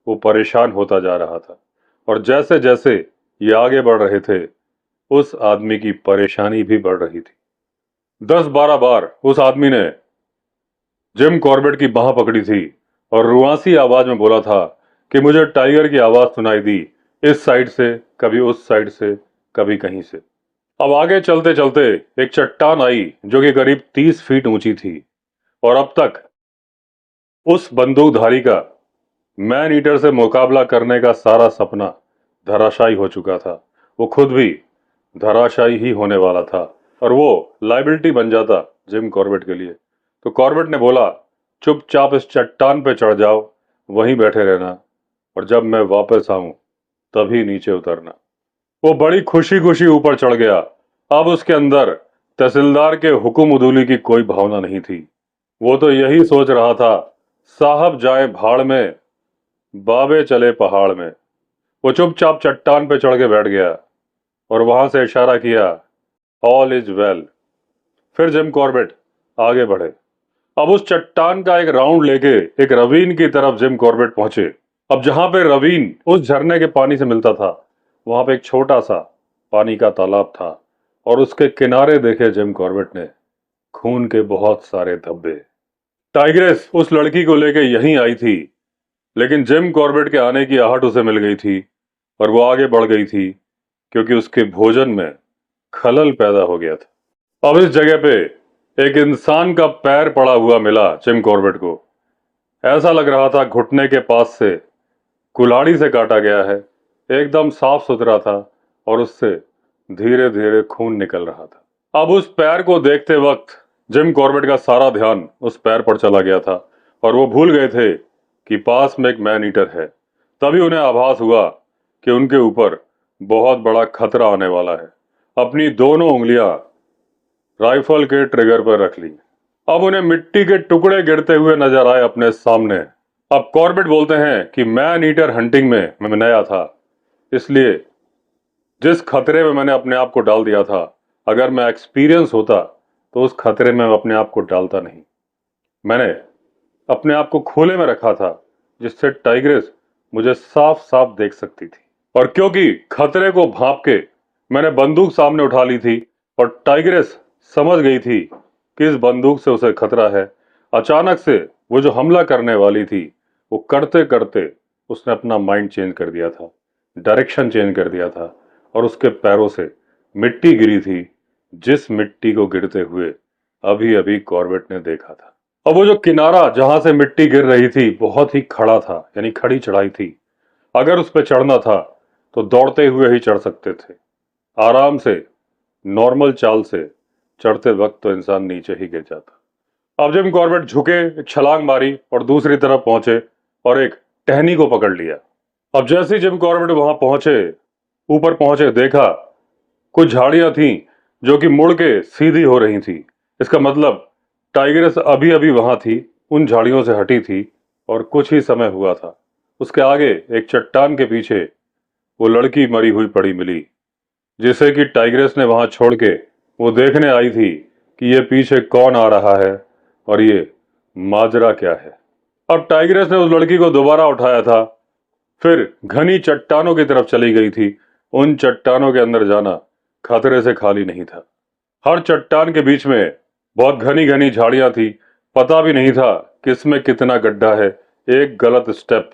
वो परेशान होता जा रहा था, और जैसे जैसे ये आगे बढ़ रहे थे, उस आदमी की परेशानी भी बढ़ रही थी। 10-12 बार उस आदमी ने जिम कॉर्बेट की बाह पकड़ी थी और रुआसी आवाज में बोला था कि मुझे टाइगर की आवाज सुनाई दी, इस साइड से, कभी उस साइड से, कभी कहीं से। अब आगे चलते चलते एक चट्टान आई जो कि करीब 30 फीट ऊंची थी, और अब तक उस बंदूकधारी का मैन ईटर से मुकाबला करने का सारा सपना धराशायी हो चुका था। वो खुद भी धराशायी ही होने वाला था, और वो लाइबिलिटी बन जाता जिम कॉर्बेट के लिए। तो कॉर्बेट ने बोला, चुपचाप इस चट्टान पे चढ़ जाओ, वहीं बैठे रहना, और जब मैं वापस आऊं तभी नीचे उतरना। वो बड़ी खुशी खुशी ऊपर चढ़ गया। अब उसके अंदर तहसीलदार के हुक्म उदूली की कोई भावना नहीं थी। वो तो यही सोच रहा था, साहब जाए भाड़ में, बाबे चले पहाड़ में। वो चुपचाप चट्टान पे चढ़ के बैठ गया और वहां से इशारा किया, ऑल इज वेल। फिर जिम कॉर्बेट आगे बढ़े। अब उस चट्टान का एक राउंड लेके एक रवीन की तरफ जिम कॉर्बेट पहुंचे। अब जहां पे रवीन उस झरने के पानी से मिलता था, वहां पे एक छोटा सा पानी का तालाब था, और उसके किनारे देखे जिम कॉर्बेट ने खून के बहुत सारे धब्बे। टाइग्रेस उस लड़की को लेके यहीं आई थी, लेकिन जिम कॉर्बेट के आने की आहट उसे मिल गई थी और वो आगे बढ़ गई थी, क्योंकि उसके भोजन में खलल पैदा हो गया था। अब इस जगह पे एक इंसान का पैर पड़ा हुआ मिला जिम कॉर्बेट को। ऐसा लग रहा था घुटने के पास से कुल्हाड़ी से काटा गया है। एकदम साफ सुथरा था और उससे धीरे धीरे खून निकल रहा था। अब उस पैर को देखते वक्त जिम कॉर्बेट का सारा ध्यान उस पैर पर चला गया था, और वो भूल गए थे कि पास में एक मैन ईटर है। तभी उन्हें आभास हुआ कि उनके ऊपर बहुत बड़ा खतरा आने वाला है। अपनी दोनों उंगलियां राइफल के ट्रिगर पर रख ली। अब उन्हें मिट्टी के टुकड़े गिरते हुए नजर आए अपने सामने। अब कॉर्बेट बोलते हैं कि मैन ईटर हंटिंग में मैं नया था, इसलिए जिस खतरे में मैंने अपने आप को डाल दिया था, अगर मैं एक्सपीरियंस होता तो उस खतरे में अपने आप को डालता नहीं। मैंने अपने आप को खोले में रखा था, जिससे टाइग्रेस मुझे साफ साफ देख सकती थी। और क्योंकि खतरे को भांप के मैंने बंदूक सामने उठा ली थी, और टाइग्रेस समझ गई थी कि इस बंदूक से उसे खतरा है, अचानक से वो जो हमला करने वाली थी, वो करते करते उसने अपना माइंड चेंज कर दिया था, डायरेक्शन चेंज कर दिया था, और उसके पैरों से मिट्टी गिरी थी, जिस मिट्टी को गिरते हुए अभी अभी कॉर्बेट ने देखा था। अब वो जो किनारा जहां से मिट्टी गिर रही थी बहुत ही खड़ा था, यानी खड़ी चढ़ाई थी। अगर उस पर चढ़ना था तो दौड़ते हुए ही चढ़ सकते थे, आराम से, नॉर्मल चाल से। चढ़ते वक्त तो इंसान नीचे ही गिर जाता। अब जिम कॉर्बेट झुके, एक छलांग मारी और दूसरी तरफ पहुंचे और एक टहनी को पकड़ लिया। अब जैसे ही जिम कॉर्बेट वहां पहुंचे, ऊपर पहुंचे, देखा कुछ झाड़ियां थीं जो कि मुड़ के सीधी हो रही थी। इसका मतलब टाइग्रेस अभी अभी वहां थी, उन झाड़ियों से हटी थी और कुछ ही समय हुआ था। उसके आगे एक चट्टान के पीछे वो लड़की मरी हुई पड़ी मिली, जिसे कि टाइग्रेस ने वहां छोड़ के वो देखने आई थी कि ये पीछे कौन आ रहा है और ये माजरा क्या है। अब टाइग्रेस ने उस लड़की को दोबारा उठाया था, फिर घनी चट्टानों की तरफ चली गई थी। उन चट्टानों के अंदर जाना खतरे से खाली नहीं था। हर चट्टान के बीच में बहुत घनी घनी झाड़ियां थी। पता भी नहीं था किसमें कितना गड्ढा है। एक गलत स्टेप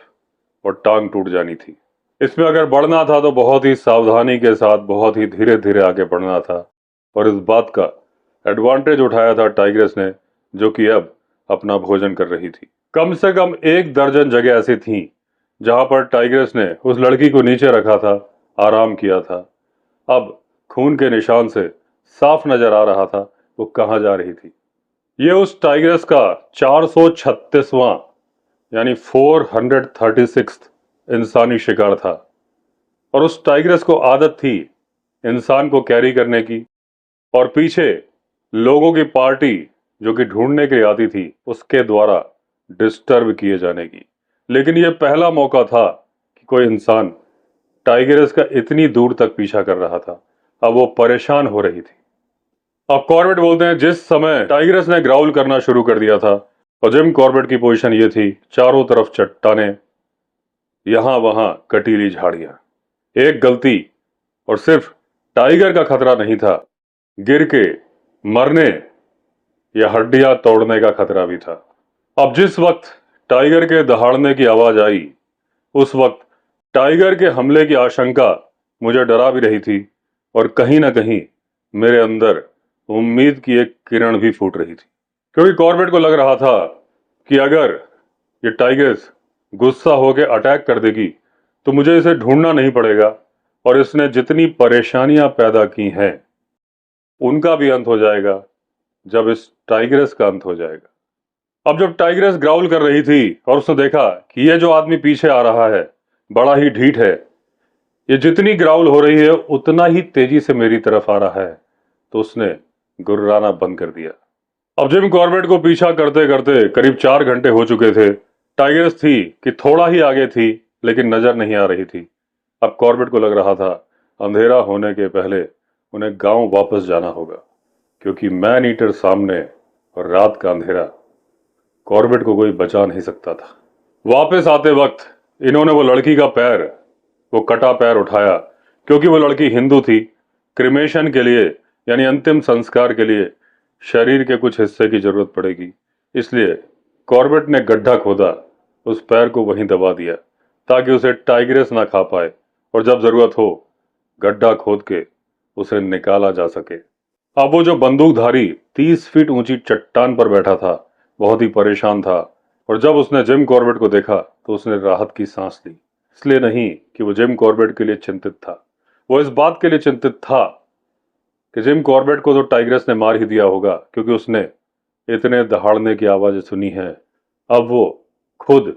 और टांग टूट जानी थी। इसमें अगर बढ़ना था तो बहुत ही सावधानी के साथ, बहुत ही धीरे धीरे आगे बढ़ना था। और इस बात का एडवांटेज उठाया था टाइग्रेस ने, जो कि अब अपना भोजन कर रही थी। कम से कम 1 दर्जन जगह ऐसी थीं जहां पर टाइग्रेस ने उस लड़की को नीचे रखा था, आराम किया था। अब खून के निशान से साफ नजर आ रहा था वो कहां जा रही थी। ये उस टाइग्रेस का 436वां, यानी 436 इंसानी शिकार था। और उस टाइग्रेस को आदत थी इंसान को कैरी करने की और पीछे लोगों की पार्टी जो कि ढूंढने के लिए आती थी उसके द्वारा डिस्टर्ब किए जाने की। लेकिन यह पहला मौका था कि कोई इंसान टाइग्रेस का इतनी दूर तक पीछा कर रहा था। अब वो परेशान हो रही थी। अब कॉर्बेट बोलते हैं जिस समय टाइग्रेस ने ग्राउल करना शुरू कर दिया था और जिम कॉर्बेट की पोजीशन ये थी, चारों तरफ चट्टाने, यहां वहां कटीली झाड़ियां। एक गलती और सिर्फ टाइगर का खतरा नहीं था, गिर के मरने या हड्डियां तोड़ने का खतरा भी था। अब जिस वक्त टाइगर के दहाड़ने की आवाज आई, उस वक्त टाइगर के हमले की आशंका मुझे डरा भी रही थी और कहीं ना कहीं मेरे अंदर उम्मीद की एक किरण भी फूट रही थी। क्योंकि कॉर्बेट को लग रहा था कि अगर ये टाइगर्स गुस्सा होकर अटैक कर देगी तो मुझे इसे ढूंढना नहीं पड़ेगा और इसने जितनी परेशानियां पैदा की हैं उनका भी अंत हो जाएगा जब इस टाइग्रेस का अंत हो जाएगा। अब जब टाइग्रेस ग्राउल कर रही थी और उसने देखा कि ये जो आदमी पीछे आ रहा है बड़ा ही ढीठ है, ये जितनी ग्राउल हो रही है उतना ही तेजी से मेरी तरफ आ रहा है, तो उसने गुर्राना बंद कर दिया। अब जिम कॉर्बेट को पीछा करते करते करीब 4 घंटे हो चुके थे। टाइग्रेस थी कि थोड़ा ही आगे थी लेकिन नजर नहीं आ रही थी। अब कॉर्बेट को लग रहा था अंधेरा होने के पहले उन्हें गांव वापस जाना होगा, क्योंकि मैन ईटर सामने और रात का अंधेरा, कॉर्बेट को कोई बचा नहीं सकता था। वापस आते वक्त इन्होंने वो लड़की का पैर, वो कटा पैर उठाया, क्योंकि वो लड़की हिंदू थी। क्रिमेशन के लिए, यानी अंतिम संस्कार के लिए शरीर के कुछ हिस्से की जरूरत पड़ेगी, इसलिए कॉर्बेट ने गड्ढा खोदा, उस पैर को वहीं दबा दिया ताकि उसे टाइग्रेस ना खा पाए और जब जरूरत हो गड्ढा खोद के उसे निकाला जा सके। अब वो जो बंदूकधारी 30 फीट ऊंची चट्टान पर बैठा था बहुत ही परेशान था और जब उसने जिम कॉर्बेट को देखा तो उसने राहत की सांस ली। इसलिए नहीं कि वो जिम कॉर्बेट के लिए चिंतित था, वो इस बात के लिए चिंतित था कि जिम कॉर्बेट को तो टाइग्रेस ने मार ही दिया होगा, क्योंकि उसने इतने दहाड़ने की आवाजें सुनी है। अब वो खुद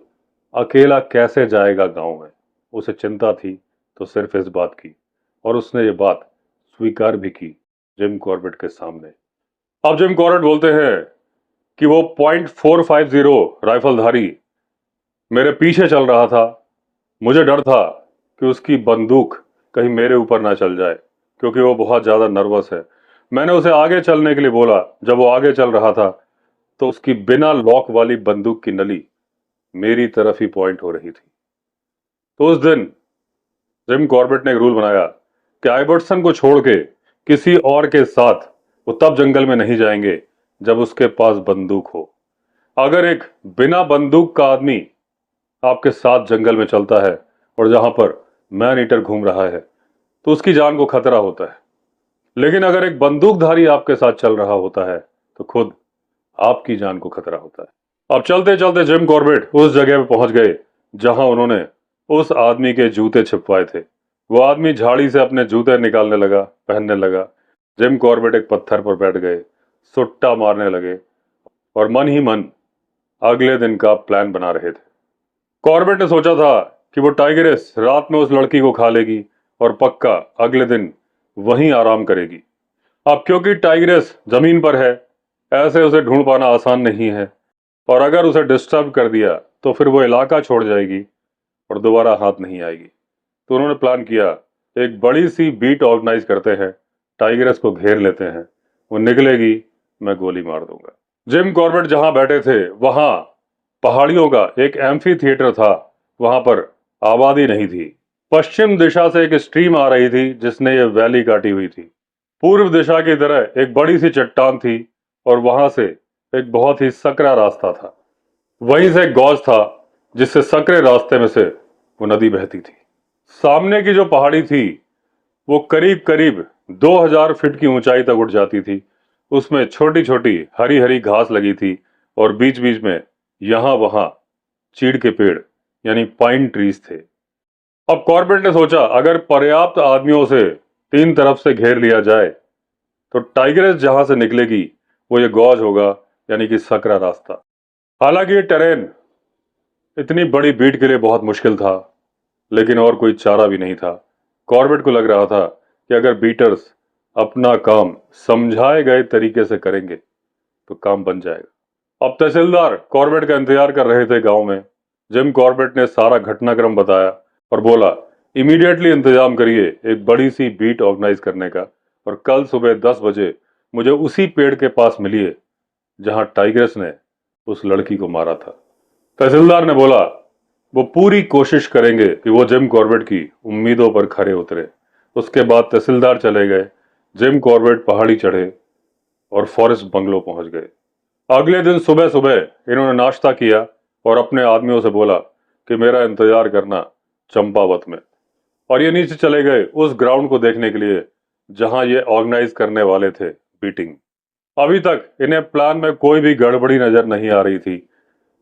अकेला कैसे जाएगा गांव में, उसे चिंता थी तो सिर्फ इस बात की, और उसने ये बात स्वीकार भी की जिम कॉर्बेट के सामने। अब जिम कॉर्बेट बोलते हैं कि वो .450 राइफलधारी मेरे पीछे चल रहा था। मुझे डर था कि उसकी बंदूक कहीं मेरे ऊपर ना चल जाए, क्योंकि वो बहुत ज्यादा नर्वस है। मैंने उसे आगे चलने के लिए बोला। जब वो आगे चल रहा था तो उसकी बिना लॉक वाली बंदूक की नली मेरी तरफ ही पॉइंट हो रही थी। तो उस दिन जिम कॉर्बेट ने एक रूल बनाया कि आइबर्टसन को छोड़ के किसी और के साथ वो तब जंगल में नहीं जाएंगे जब उसके पास बंदूक हो। अगर एक बिना बंदूक का आदमी आपके साथ जंगल में चलता है और जहां पर मैन ईटर घूम रहा है तो उसकी जान को खतरा होता है। लेकिन अगर एक बंदूकधारी आपके साथ चल रहा होता है तो खुद आपकी जान को खतरा होता है। अब चलते चलते जिम कॉर्बेट उस जगह पे पहुंच गए जहां उन्होंने उस आदमी के जूते छिपवाए थे। वो आदमी झाड़ी से अपने जूते निकालने लगा, पहनने लगा। जिम कॉर्बेट एक पत्थर पर बैठ गए, सुट्टा मारने लगे और मन ही मन अगले दिन का प्लान बना रहे थे। कॉर्बेट ने सोचा था कि वो टाइगरेस रात में उस लड़की को खा लेगी और पक्का अगले दिन वहीं आराम करेगी। अब क्योंकि टाइग्रेस जमीन पर है, ऐसे उसे ढूंढ पाना आसान नहीं है और अगर उसे डिस्टर्ब कर दिया तो फिर वो इलाका छोड़ जाएगी और दोबारा हाथ नहीं आएगी। तो उन्होंने प्लान किया, एक बड़ी सी बीट ऑर्गेनाइज करते हैं, टाइग्रेस को घेर लेते हैं, वो निकलेगी, मैं गोली मार दूंगा। जिम कॉर्बेट जहां बैठे थे वहां पहाड़ियों का एक एम्फी थिएटर था। वहां पर आबादी नहीं थी। पश्चिम दिशा से एक स्ट्रीम आ रही थी जिसने ये वैली काटी हुई थी। पूर्व दिशा की तरह एक बड़ी सी चट्टान थी और वहां से एक बहुत ही सकरा रास्ता था। वहीं से एक गौज था जिससे सकरे रास्ते में से वो नदी बहती थी। सामने की जो पहाड़ी थी वो करीब करीब 2000 फीट की ऊंचाई तक उठ जाती थी। उसमें छोटी छोटी हरी हरी घास लगी थी और बीच बीच में यहां वहां चीड़ के पेड़ यानी पाइन ट्रीज थे। अब कॉर्बेट ने सोचा, अगर पर्याप्त आदमियों से तीन तरफ से घेर लिया जाए तो टाइग्रेस जहां से निकलेगी वो ये गौज होगा, यानी कि सकरा रास्ता। हालांकि ये टेरेन इतनी बड़ी बीट के लिए बहुत मुश्किल था, लेकिन और कोई चारा भी नहीं था। कॉर्बेट को लग रहा था कि अगर बीटर्स अपना काम समझाए गए तरीके से करेंगे तो काम बन जाएगा। अब तहसीलदार कॉर्बेट का इंतजार कर रहे थे गांव में। जिम कॉर्बेट ने सारा घटनाक्रम बताया और बोला, इमीडिएटली इंतजाम करिए एक बड़ी सी बीट ऑर्गेनाइज करने का और कल सुबह 10 बजे मुझे उसी पेड़ के पास मिलिए जहां टाइग्रेस ने उस लड़की को मारा था। तहसीलदार ने बोला, वो पूरी कोशिश करेंगे कि वो जिम कॉर्बेट की उम्मीदों पर खरे उतरे। उसके बाद तहसीलदार चले गए। जिम कॉर्बेट पहाड़ी चढ़े और फॉरेस्ट बंगलो पहुंच गए। अगले दिन सुबह सुबह इन्होंने नाश्ता किया और अपने आदमियों से बोला कि मेरा इंतजार करना चंपावत में। और ये नीचे चले गए उस ग्राउंड को देखने के लिए जहां ये ऑर्गेनाइज करने वाले थे बीटिंग। अभी तक इन्हें प्लान में कोई भी गड़बड़ी नजर नहीं आ रही थी।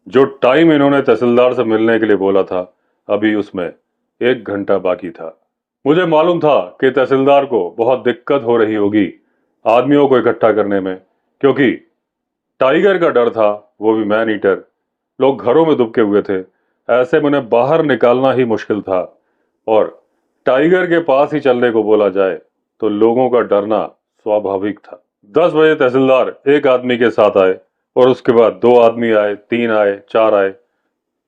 जो टाइम इन्होंने तहसीलदार से मिलने के लिए बोला था, अभी उसमें 1 घंटा बाकी था। मुझे मालूम था कि तहसीलदार को बहुत दिक्कत हो रही होगी आदमियों को इकट्ठा करने में, क्योंकि टाइगर का डर था, वो भी मैन ईटर। लोग घरों में दुबके हुए थे, ऐसे में उन्हें बाहर निकालना ही मुश्किल था और टाइगर के पास ही चलने को बोला जाए तो लोगों का डरना स्वाभाविक था। 10 बजे तहसीलदार एक आदमी के साथ आए और उसके बाद 2 आदमी आए, 3 आए, 4 आए।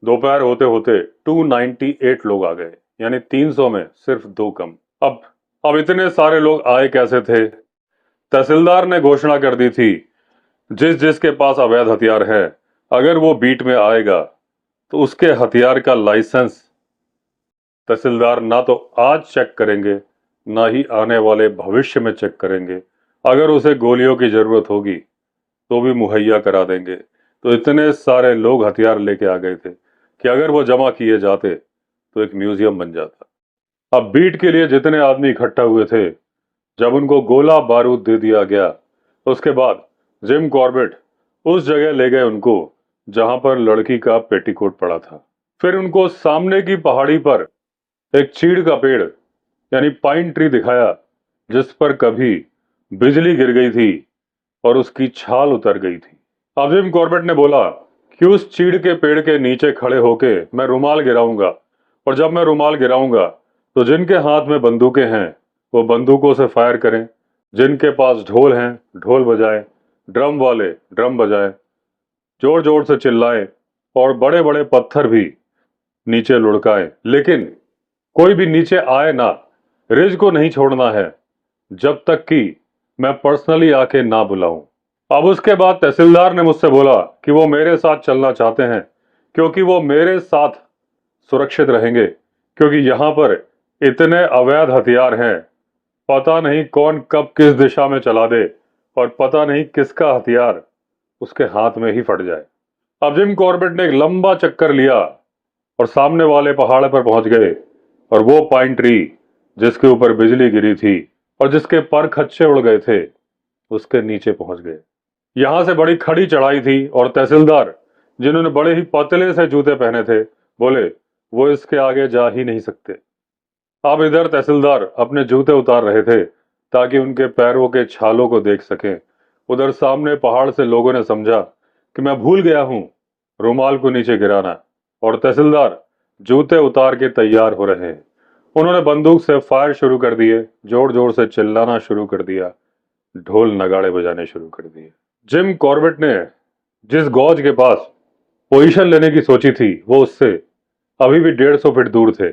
दोपहर होते होते 298 लोग आ गए, यानी 300 में सिर्फ 2 कम। अब इतने सारे लोग आए कैसे थे? तहसीलदार ने घोषणा कर दी थी, जिस जिसके पास अवैध हथियार है, अगर वो बीट में आएगा तो उसके हथियार का लाइसेंस तहसीलदार ना तो आज चेक करेंगे, ना ही आने वाले भविष्य में चेक करेंगे। अगर उसे गोलियों की जरूरत होगी तो भी मुहैया करा देंगे। तो इतने सारे लोग हथियार लेके आ गए थे कि अगर वो जमा किए जाते तो एक म्यूजियम बन जाता। अब बीट के लिए जितने आदमी इकट्ठा हुए थे, जब उनको गोला बारूद दे दिया गया, उसके बाद जिम कॉर्बेट उस जगह ले गए उनको जहां पर लड़की का पेटीकोट पड़ा था। फिर उनको सामने की पहाड़ी पर एक चीड़ का पेड़ यानी पाइन ट्री दिखाया जिस पर कभी बिजली गिर गई थी और उसकी छाल उतर गई थी। अब जिम कॉर्बेट ने बोला कि उस चीड़ के पेड़ के नीचे खड़े होके मैं रुमाल गिराऊंगा और जब मैं रुमाल गिराऊंगा तो जिनके हाथ में बंदूकें हैं वो बंदूकों से फायर करें, जिनके पास ढोल हैं ढोल बजाएं, ड्रम वाले ड्रम बजाएं, जोर जोर से चिल्लाएं और बड़े बड़े पत्थर भी नीचे लुढ़काएं, लेकिन कोई भी नीचे आए ना। रिज को नहीं छोड़ना है जब तक कि मैं पर्सनली आके ना बुलाऊं। अब उसके बाद तहसीलदार ने मुझसे बोला कि वो मेरे साथ चलना चाहते हैं क्योंकि वो मेरे साथ सुरक्षित रहेंगे, क्योंकि यहां पर इतने अवैध हथियार हैं, पता नहीं कौन कब किस दिशा में चला दे और पता नहीं किसका हथियार उसके हाथ में ही फट जाए। अब जिम कॉर्बेट ने एक लंबा चक्कर लिया और सामने वाले पहाड़ पर पहुंच गए और वो पाइन ट्री जिसके ऊपर बिजली गिरी थी और जिसके पर खच्चे उड़ गए थे, उसके नीचे पहुंच गए। यहां से बड़ी खड़ी चढ़ाई थी और तहसीलदार, जिन्होंने बड़े ही पतले से जूते पहने थे, बोले, वो इसके आगे जा ही नहीं सकते। अब इधर तहसीलदार अपने जूते उतार रहे थे ताकि उनके पैरों के छालों को देख सकें। उधर सामने पहाड़ से लोगों ने समझा कि मैं भूल गया हूं रुमाल को नीचे गिराना, और तहसीलदार जूते उतार के तैयार हो रहे हैं। उन्होंने बंदूक से फायर शुरू कर दिए, जोर जोर से चिल्लाना शुरू कर दिया, ढोल नगाड़े बजाने शुरू कर दिए। जिम कॉर्बेट ने जिस गॉज के पास पोजीशन लेने की सोची थी, वो उससे अभी भी 150 फीट दूर थे,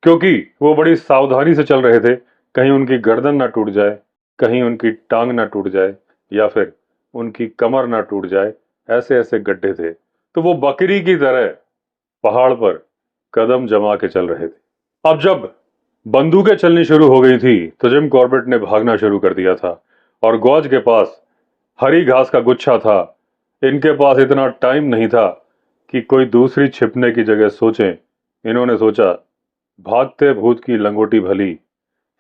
क्योंकि वो बड़ी सावधानी से चल रहे थे, कहीं उनकी गर्दन ना टूट जाए, कहीं उनकी टांग ना टूट जाए, या फिर उनकी कमर ना टूट जाए। ऐसे ऐसे गड्ढे थे, तो वो बकरी की तरह पहाड़ पर कदम जमा के चल रहे थे। अब जब बंदूकें चलनी शुरू हो गई थी तो जिम कॉर्बेट ने भागना शुरू कर दिया था, और गॉज के पास हरी घास का गुच्छा था। इनके पास इतना टाइम नहीं था कि कोई दूसरी छिपने की जगह सोचें। इन्होंने सोचा, भागते भूत की लंगोटी भली,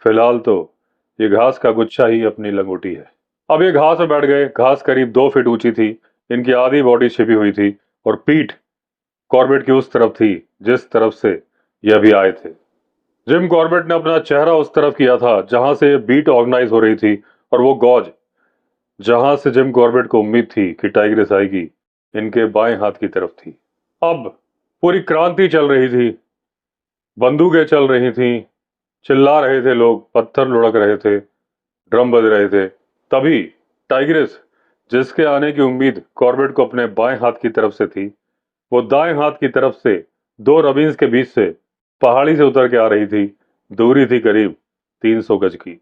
फिलहाल तो ये घास का गुच्छा ही अपनी लंगोटी है। अब ये घास में बैठ गए। घास करीब 2 फीट ऊंची थी, इनकी आधी बॉडी छिपी हुई थी, और पीठ कॉर्बेट की उस तरफ थी जिस तरफ से ये अभी आए थे। जिम कॉर्बेट ने अपना चेहरा उस तरफ किया था जहां से बीट ऑर्गेनाइज हो रही थी, और वो गॉज जहां से जिम कॉर्बेट को उम्मीद थी कि टाइग्रेस आएगी, इनके बाएं हाथ की तरफ थी। अब पूरी क्रांति चल रही थी, बंदूकें चल रही थीं, चिल्ला रहे थे लोग, पत्थर लुढ़क रहे थे, ड्रम बज रहे थे। तभी टाइग्रेस, जिसके आने की उम्मीद कॉर्बेट को अपने बाएं हाथ की तरफ से थी, वो दाएं हाथ की तरफ से 2 रबीन्स के बीच से पहाड़ी से उतर के आ रही थी। दूरी थी करीब 300 गज की।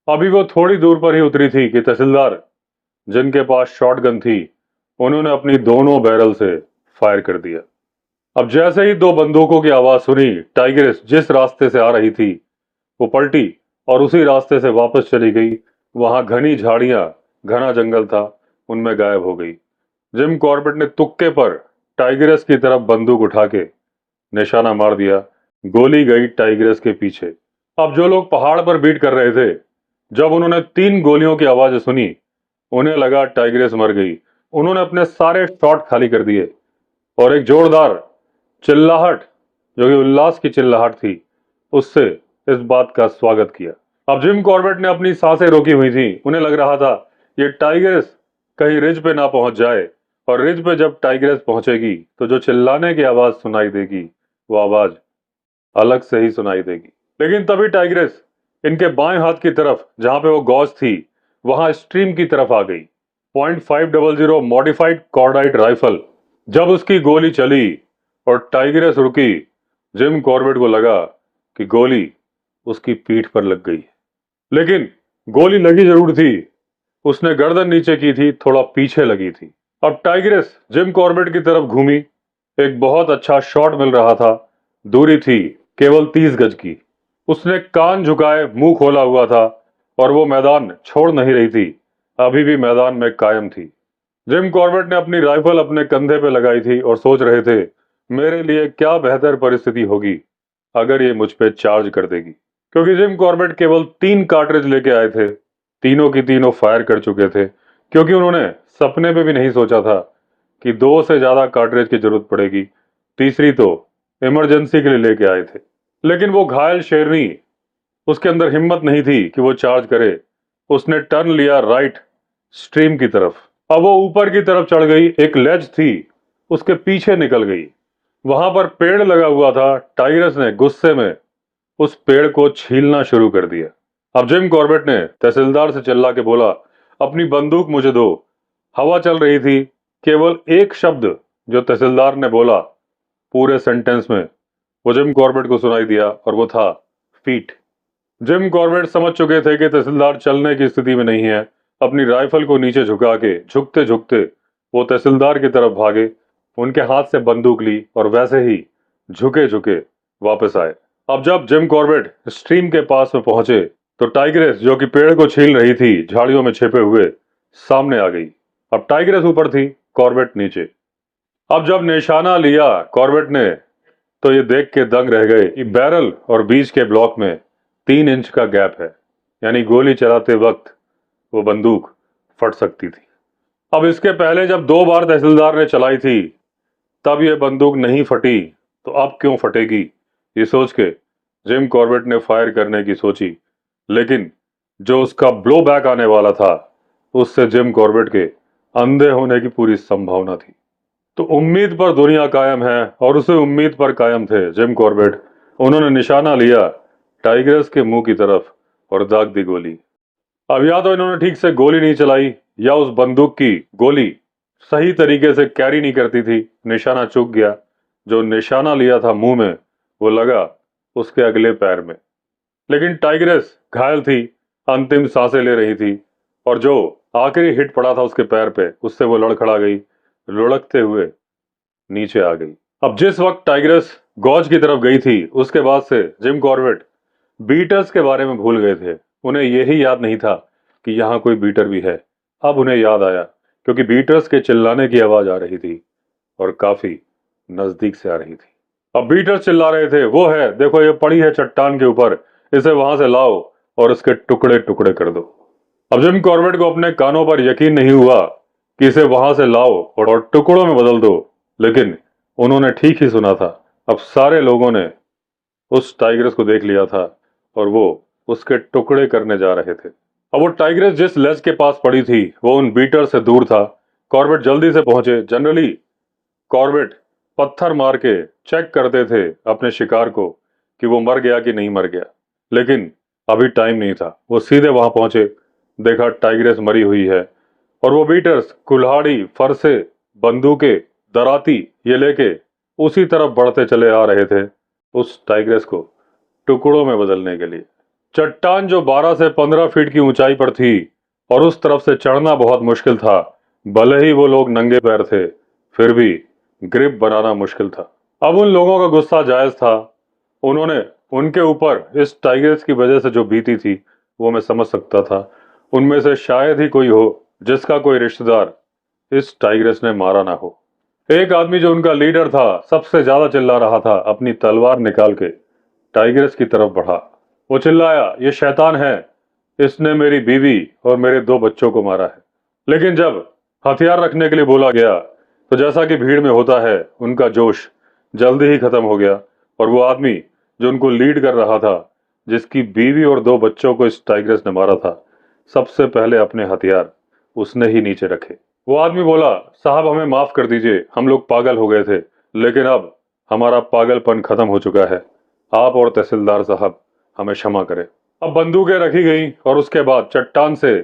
अभी वो थोड़ी दूर पर ही उतरी थी कि तहसीलदार, जिनके पास शॉटगन थी, उन्होंने अपनी दोनों बैरल से फायर कर दिया। अब जैसे ही 2 बंदूकों की आवाज सुनी, टाइग्रेस जिस रास्ते से आ रही थी वो पलटी और उसी रास्ते से वापस चली गई। वहां घनी झाड़ियां, घना जंगल था, उनमें गायब हो गई। जिम कॉर्बेट ने तुक्के पर टाइग्रेस की तरफ बंदूक उठा के निशाना मार दिया। गोली गई टाइग्रेस के पीछे। अब जो लोग पहाड़ पर बीट कर रहे थे, जब उन्होंने 3 गोलियों की आवाज सुनी, उन्हें लगा टाइग्रेस मर गई। उन्होंने अपने सारे शॉट खाली कर दिए और एक जोरदार चिल्लाहट, जो कि उल्लास की चिल्लाहट थी, उससे इस बात का स्वागत किया। अब जिम कॉर्बेट ने अपनी सांसें रोकी हुई थी। उन्हें लग रहा था ये टाइग्रेस कहीं रिज पे ना पहुंच जाए, और रिज पे जब टाइग्रेस पहुंचेगी तो जो चिल्लाने की आवाज सुनाई देगी, वो आवाज अलग से ही सुनाई देगी। लेकिन तभी टाइग्रेस इनके बाएं हाथ की तरफ, जहां पे वो गॉज थी, वहां स्ट्रीम की तरफ आ गई। .500 मॉडिफाइड कॉर्डाइट राइफल, जब उसकी गोली चली और टाइग्रेस रुकी, जिम कॉर्बेट को लगा कि गोली उसकी पीठ पर लग गई। लेकिन गोली लगी जरूर थी, उसने गर्दन नीचे की थी, थोड़ा पीछे लगी थी। अब टाइग्रेस जिम कॉर्बेट की तरफ घूमी। एक बहुत अच्छा शॉट मिल रहा था। दूरी थी केवल 30 गज की। उसने कान झुकाए, मुंह खोला हुआ था, और वो मैदान छोड़ नहीं रही थी, अभी भी मैदान में कायम थी। जिम कॉर्बेट ने अपनी राइफल अपने कंधे पे लगाई थी और सोच रहे थे, मेरे लिए क्या बेहतर परिस्थिति होगी अगर ये मुझ पे चार्ज कर देगी। क्योंकि जिम कॉर्बेट केवल 3 कार्ट्रिज लेके आए थे, तीनों की तीनों फायर कर चुके थे, क्योंकि उन्होंने सपने में भी नहीं सोचा था कि 2 से ज्यादा कार्ट्रिज की जरूरत पड़ेगी। तीसरी तो इमरजेंसी के लिए लेके आए थे। लेकिन वो घायल शेरनी, उसके अंदर हिम्मत नहीं थी कि वो चार्ज करे। उसने टर्न लिया राइट स्ट्रीम की तरफ। अब वो ऊपर की तरफ चढ़ गई, एक लेज थी, उसके पीछे निकल गई। वहां पर पेड़ लगा हुआ था। टाइग्रेस ने गुस्से में उस पेड़ को छीलना शुरू कर दिया। अब जिम कॉर्बेट ने तहसीलदार से चिल्ला के बोला, अपनी बंदूक मुझे दो। हवा चल रही थी। केवल एक शब्द जो तहसीलदार ने बोला पूरे सेंटेंस में, वो जिम कॉर्बेट को सुनाई दिया, और वो था फीट। जिम कॉर्बेट समझ चुके थे कि तहसीलदार चलने की स्थिति में नहीं है। अपनी राइफल को नीचे झुका के झुकते झुकते वो तहसीलदार की तरफ भागे, उनके हाथ से बंदूक ली और वैसे ही झुके झुके वापस आए। अब जब जिम कॉर्बेट स्ट्रीम के पास में पहुंचे तो टाइग्रेस, जो कि पेड़ को छील रही थी, झाड़ियों में छिपे हुए सामने आ गई। अब टाइग्रेस ऊपर थी, कॉर्बेट नीचे। अब जब निशाना लिया कॉर्बेट ने, तो ये देख के दंग रह गए कि बैरल और बीच के ब्लॉक में 3 इंच का गैप है, यानी गोली चलाते वक्त वो बंदूक फट सकती थी। अब इसके पहले जब 2 बार तहसीलदार ने चलाई थी तब ये बंदूक नहीं फटी, तो अब क्यों फटेगी, ये सोच के जिम कॉर्बेट ने फायर करने की सोची। लेकिन जो उसका ब्लो बैक आने वाला था उससे जिम कॉर्बेट के अंधे होने की पूरी संभावना थी। तो उम्मीद पर दुनिया कायम है और उसी उम्मीद पर कायम थे जिम कॉर्बेट। उन्होंने निशाना लिया टाइग्रेस के मुंह की तरफ और दाग दी गोली। अब या तो इन्होंने ठीक से गोली नहीं चलाई या उस बंदूक की गोली सही तरीके से कैरी नहीं करती थी, निशाना चूक गया। जो निशाना लिया था मुंह में वो लगा उसके अगले पैर में। लेकिन टाइग्रेस घायल थी, अंतिम सांसें ले रही थी और जो आखिरी हिट पड़ा था उसके पैर पे उससे वो लड़खड़ा गई, लुढ़कते हुए नीचे आ गई। अब जिस वक्त टाइग्रेस गॉज की तरफ गई थी उसके बाद से जिम कॉर्बेट बीटर्स के बारे में भूल गए थे। उन्हें यही याद नहीं था कि यहाँ कोई बीटर भी है। अब उन्हें याद आया क्योंकि बीटर्स के चिल्लाने की आवाज आ रही थी और काफी नजदीक से आ रही थी। अब बीटर्स चिल्ला रहे थे, वो है देखो, ये पड़ी है चट्टान के ऊपर, इसे वहां से लाओ और इसके टुकड़े टुकड़े कर दो। अब जिम कॉर्बेट को अपने कानों पर यकीन नहीं हुआ कि इसे वहां से लाओ और टुकड़ों में बदल दो, लेकिन उन्होंने ठीक ही सुना था। अब सारे लोगों ने उस टाइग्रेस को देख लिया था और वो उसके टुकड़े करने जा रहे थे। अब वो टाइग्रेस जिस लेज के पास पड़ी थी वो उन बीटर से दूर था। कॉर्बेट जल्दी से पहुंचे। जनरली कॉर्बेट पत्थर मार के चेक करते थे अपने शिकार को कि वो मर गया कि नहीं मर गया, लेकिन अभी टाइम नहीं था। वो सीधे वहां पहुंचे, देखा टाइग्रेस मरी हुई है और वो बीटर्स कुल्हाड़ी, फरसे, बंदूकें, दराती ये लेके उसी तरफ बढ़ते चले आ रहे थे उस टाइग्रेस को टुकड़ों में बदलने के लिए। चट्टान जो 12 से 15 फीट की ऊंचाई पर थी और उस तरफ से चढ़ना बहुत मुश्किल था। भले ही वो लोग नंगे पैर थे फिर भी ग्रिप बनाना मुश्किल था। अब उन लोगों का गुस्सा जायज था। उन्होंने उनके ऊपर इस टाइग्रेस की वजह से जो बीती थी वो मैं समझ सकता था। उनमें से शायद ही कोई हो जिसका कोई रिश्तेदार इस टाइग्रेस ने मारा ना हो। एक आदमी जो उनका लीडर था सबसे ज्यादा चिल्ला रहा था, अपनी तलवार निकाल के टाइग्रेस की तरफ बढ़ा। वो चिल्लाया, ये शैतान है, इसने मेरी बीवी और मेरे 2 बच्चों को मारा है। लेकिन जब हथियार रखने के लिए बोला गया तो जैसा कि भीड़ में होता है उनका जोश जल्दी ही खत्म हो गया और वो आदमी जो उनको लीड कर रहा था, जिसकी बीवी और 2 बच्चों को इस टाइग्रेस ने मारा था, सबसे पहले अपने हथियार उसने ही नीचे रखे। वो आदमी बोला, साहब हमें माफ कर दीजिए, हम लोग पागल हो गए थे, लेकिन अब हमारा पागलपन खत्म हो चुका है। आप और तहसीलदार साहब हमें क्षमा करें। अब बंदूकें रखी गई और उसके बाद चट्टान से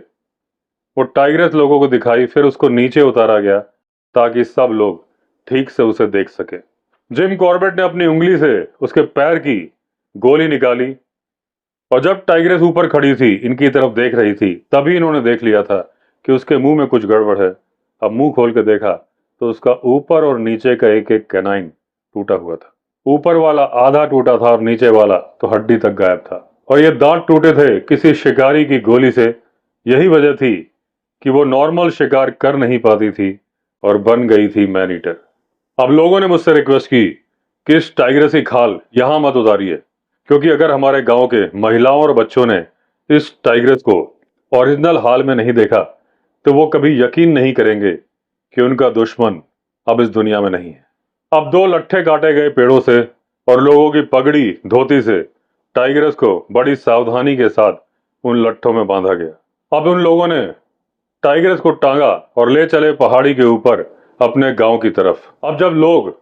वो टाइग्रेस लोगों को दिखाई, फिर उसको नीचे उतारा गया ताकि सब लोग ठीक से उसे देख सके। जिम कॉर्बेट ने अपनी उंगली से उसके पैर की गोली निकाली और जब टाइग्रेस ऊपर खड़ी थी इनकी तरफ देख रही थी तभी इन्होंने देख लिया था कि उसके मुंह में कुछ गड़बड़ है। अब मुंह खोल के देखा तो उसका ऊपर और नीचे का एक एक कैनाइन टूटा हुआ था। ऊपर वाला आधा टूटा था और नीचे वाला तो हड्डी तक गायब था और ये दांत टूटे थे किसी शिकारी की गोली से। यही वजह थी कि वो नॉर्मल शिकार कर नहीं पाती थी और बन गई थी मैन ईटर। अब लोगों ने मुझसे रिक्वेस्ट की कि इस टाइग्रेस की खाल यहां मत उतारिए, क्योंकि अगर हमारे गांव के महिलाओं और बच्चों ने इस टाइग्रेस को ओरिजिनल हाल में नहीं देखा तो वो कभी यकीन नहीं करेंगे कि उनका दुश्मन अब इस दुनिया में नहीं है। अब 2 लट्ठे काटे गए पेड़ों से और लोगों की पगड़ी धोती से टाइग्रेस को बड़ी सावधानी के साथ उन लट्ठों में बांधा गया। अब उन लोगों ने टाइग्रेस को टांगा और ले चले पहाड़ी के ऊपर अपने गांव की तरफ। अब जब लोग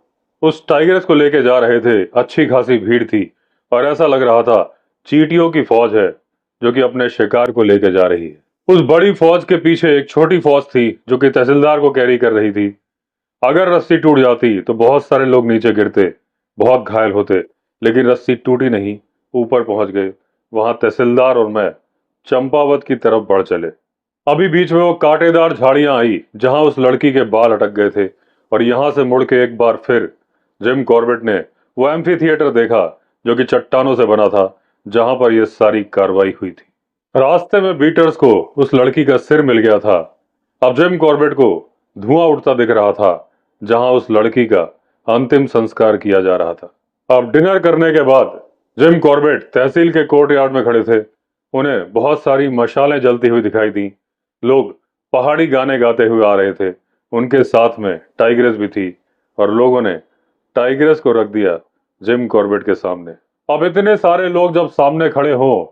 उस टाइग्रेस को लेके जा रहे थे अच्छी खासी भीड़ थी और ऐसा लग रहा था चींटियों की फौज है जो कि अपने शिकार को लेके जा रही है। उस बड़ी फौज के पीछे एक छोटी फौज थी जो कि तहसीलदार को कैरी कर रही थी। अगर रस्सी टूट जाती तो बहुत सारे लोग नीचे गिरते, बहुत घायल होते, लेकिन रस्सी टूटी नहीं, ऊपर पहुंच गए। वहां तहसीलदार और मैं चंपावत की तरफ बढ़ चले। अभी बीच में वो कांटेदार झाड़ियां आई जहां उस लड़की के बाल अटक गए थे और यहां से मुड़ के एक बार फिर जिम कॉर्बेट ने वो एम्फी थिएटर देखा जो कि चट्टानों से बना था जहां पर यह सारी कार्रवाई हुई थी। रास्ते में बीटर्स को उस लड़की का सिर मिल गया था। अब जिम कॉर्बेट को धुआं उठता दिख रहा था जहां उस लड़की का अंतिम संस्कार किया जा रहा था। अब डिनर करने के बाद जिम कॉर्बेट तहसील के कोर्ट यार्ड में खड़े थे। उन्हें बहुत सारी मशालें जलती हुई दिखाई दी। लोग पहाड़ी गाने गाते हुए आ रहे थे। उनके साथ में टाइग्रेस भी थी और लोगों ने टाइग्रेस को रख दिया जिम कॉर्बेट के सामने। अब इतने सारे लोग जब सामने खड़े हों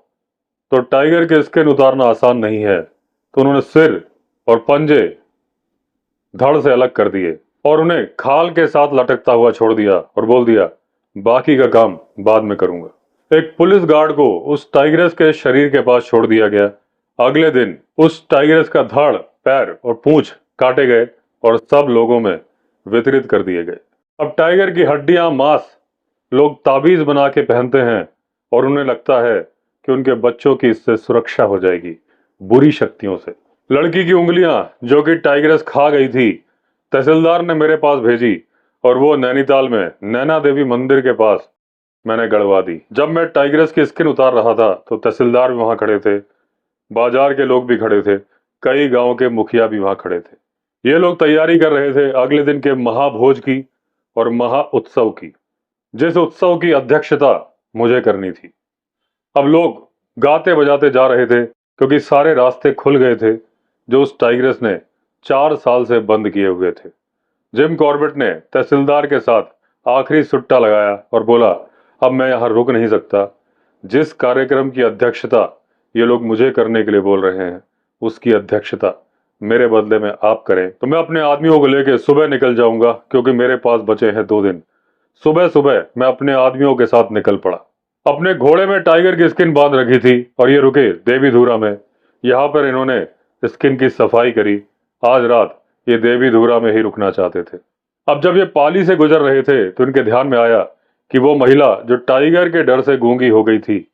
तो टाइगर के स्किन उतारना आसान नहीं है, तो उन्होंने सिर और पंजे धड़ से अलग कर दिए और उन्हें खाल के साथ लटकता हुआ छोड़ दिया और बोल दिया, बाकी का काम बाद में करूंगा। एक पुलिस गार्ड को उस टाइग्रेस के शरीर के पास छोड़ दिया गया। अगले दिन उस टाइग्रेस का धड़, पैर और पूंछ काटे गए और सब लोगों में वितरित कर दिए गए। अब टाइगर की हड्डियां, मांस लोग ताबीज बना के पहनते हैं और उन्हें लगता है कि उनके बच्चों की इससे सुरक्षा हो जाएगी बुरी शक्तियों से। लड़की की उंगलियां जो कि टाइग्रेस खा गई थी, तहसीलदार ने मेरे पास भेजी और वो नैनीताल में नैना देवी मंदिर के पास मैंने गड़वा दी। जब मैं टाइग्रेस की स्किन उतार रहा था तो तहसीलदार भी वहां खड़े थे, बाजार के लोग भी खड़े थे, कई गांव के मुखिया भी वहां खड़े थे। ये लोग तैयारी कर रहे थे अगले दिन के महाभोज की और महा उत्सव की, जिस उत्सव की अध्यक्षता मुझे करनी थी। अब लोग गाते बजाते जा रहे थे क्योंकि सारे रास्ते खुल गए थे जो उस टाइग्रेस ने 4 साल से बंद किए हुए थे। जिम कॉर्बेट ने तहसीलदार के साथ आखिरी सुट्टा लगाया और बोला, अब मैं यहां रुक नहीं सकता। जिस कार्यक्रम की अध्यक्षता ये लोग मुझे करने के लिए बोल रहे हैं, उसकी अध्यक्षता मेरे बदले में आप करें तो मैं अपने आदमियों को लेकर सुबह निकल जाऊंगा, क्योंकि मेरे पास बचे हैं 2 दिन। सुबह सुबह मैं अपने आदमियों के साथ निकल पड़ा। अपने घोड़े में टाइगर की स्किन बांध रखी थी और ये रुके देवीधुरा में। यहाँ पर इन्होंने स्किन की सफाई करी। आज रात ये देवीधुरा में ही रुकना चाहते थे। अब जब ये पाली से गुजर रहे थे तो इनके ध्यान में आया कि वो महिला जो टाइगर के डर से गूंगी हो गई थी,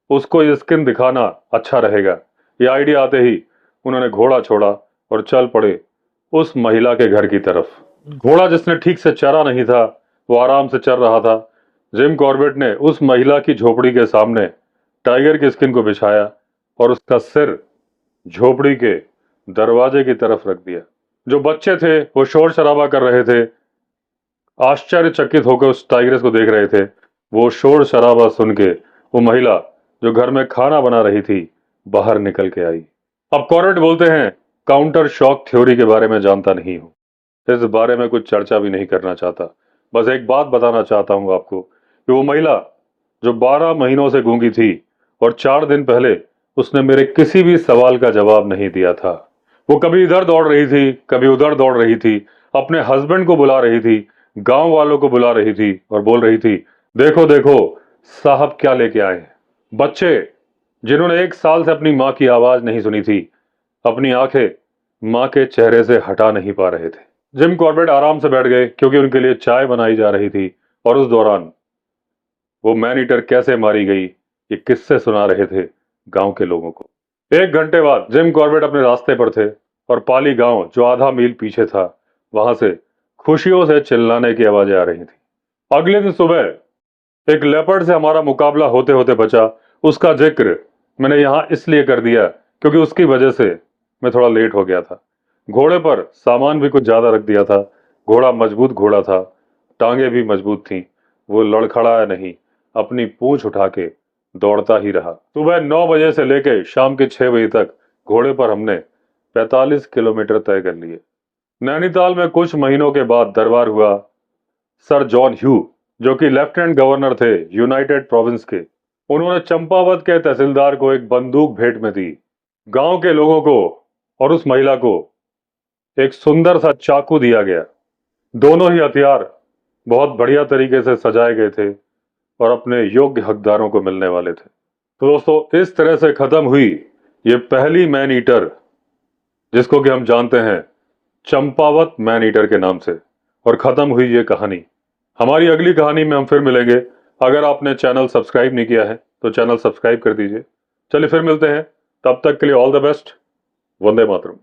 उसको ये स्किन दिखाना अच्छा रहेगा। ये आइडिया आते ही उन्होंने घोड़ा छोड़ा और चल पड़े उस महिला के घर की तरफ। घोड़ा जिसने ठीक से चरा नहीं था, वो आराम से चल रहा था। जिम कॉर्बेट ने उस महिला की झोपड़ी के सामने टाइगर की स्किन को बिछाया और उसका सिर झोपड़ी के दरवाजे की तरफ रख दिया। जो बच्चे थे वो शोर शराबा कर रहे थे, आश्चर्यचकित होकर उस टाइग्रेस को देख रहे थे। वो शोर शराबा सुन के वो महिला जो घर में खाना बना रही थी बाहर निकल के आई। अब कॉर्बेट बोलते हैं, काउंटर शॉक थ्योरी के बारे में जानता नहीं हूं, इस बारे में कुछ चर्चा भी नहीं करना चाहता। बस एक बात बताना चाहता हूं आपको कि वो महिला जो 12 महीनों से गूंगी थी और 4 दिन पहले उसने मेरे किसी भी सवाल का जवाब नहीं दिया था। वो कभी इधर दौड़ रही थी, कभी उधर दौड़ रही थी, अपने हस्बैंड को बुला रही थी, गांव वालों को बुला रही थी और बोल रही थी, देखो देखो साहब क्या लेके आए हैं। बच्चे जिन्होंने 1 साल से अपनी माँ की आवाज नहीं सुनी थी, अपनी आंखें माँ के चेहरे से हटा नहीं पा रहे थे। जिम कॉर्बेट आराम से बैठ गए क्योंकि उनके लिए चाय बनाई जा रही थी और उस दौरान वो मैन ईटर कैसे मारी गई ये किस्से सुना रहे थे गांव के लोगों को। 1 घंटे बाद जिम कॉर्बेट अपने रास्ते पर थे और पाली गांव जो आधा मील पीछे था, वहां से खुशियों से चिल्लाने की आवाजें आ रही थी। अगले दिन सुबह एक लेपर्ड से हमारा मुकाबला होते होते बचा। उसका जिक्र मैंने यहां इसलिए कर दिया क्योंकि उसकी वजह से मैं थोड़ा लेट हो गया था। घोड़े पर सामान भी कुछ ज्यादा रख दिया था। घोड़ा मजबूत घोड़ा था, टांगे भी मजबूत थीं। वो लड़खड़ाया नहीं, अपनी पूंछ उठा के दौड़ता ही रहा। सुबह 9 बजे से लेकर शाम के 6 बजे तक घोड़े पर हमने 45 किलोमीटर तय कर लिए। नैनीताल में कुछ महीनों के बाद दरबार हुआ। सर जॉन ह्यू जो कि लेफ्टिनेंट गवर्नर थे यूनाइटेड प्रोविंस के, उन्होंने चंपावत के तहसीलदार को एक बंदूक भेंट में दी। गांव के लोगों को और उस महिला को एक सुंदर सा चाकू दिया गया। दोनों ही हथियार बहुत बढ़िया तरीके से सजाए गए थे और अपने योग्य हकदारों को मिलने वाले थे। तो दोस्तों, इस तरह से खत्म हुई ये पहली मैन ईटर, जिसको कि हम जानते हैं चंपावत मैन ईटर के नाम से, और खत्म हुई ये कहानी। हमारी अगली कहानी में हम फिर मिलेंगे। अगर आपने चैनल सब्सक्राइब नहीं किया है तो चैनल सब्सक्राइब कर दीजिए। चलिए फिर मिलते हैं, तब तक के लिए all the best. Vande Mataram.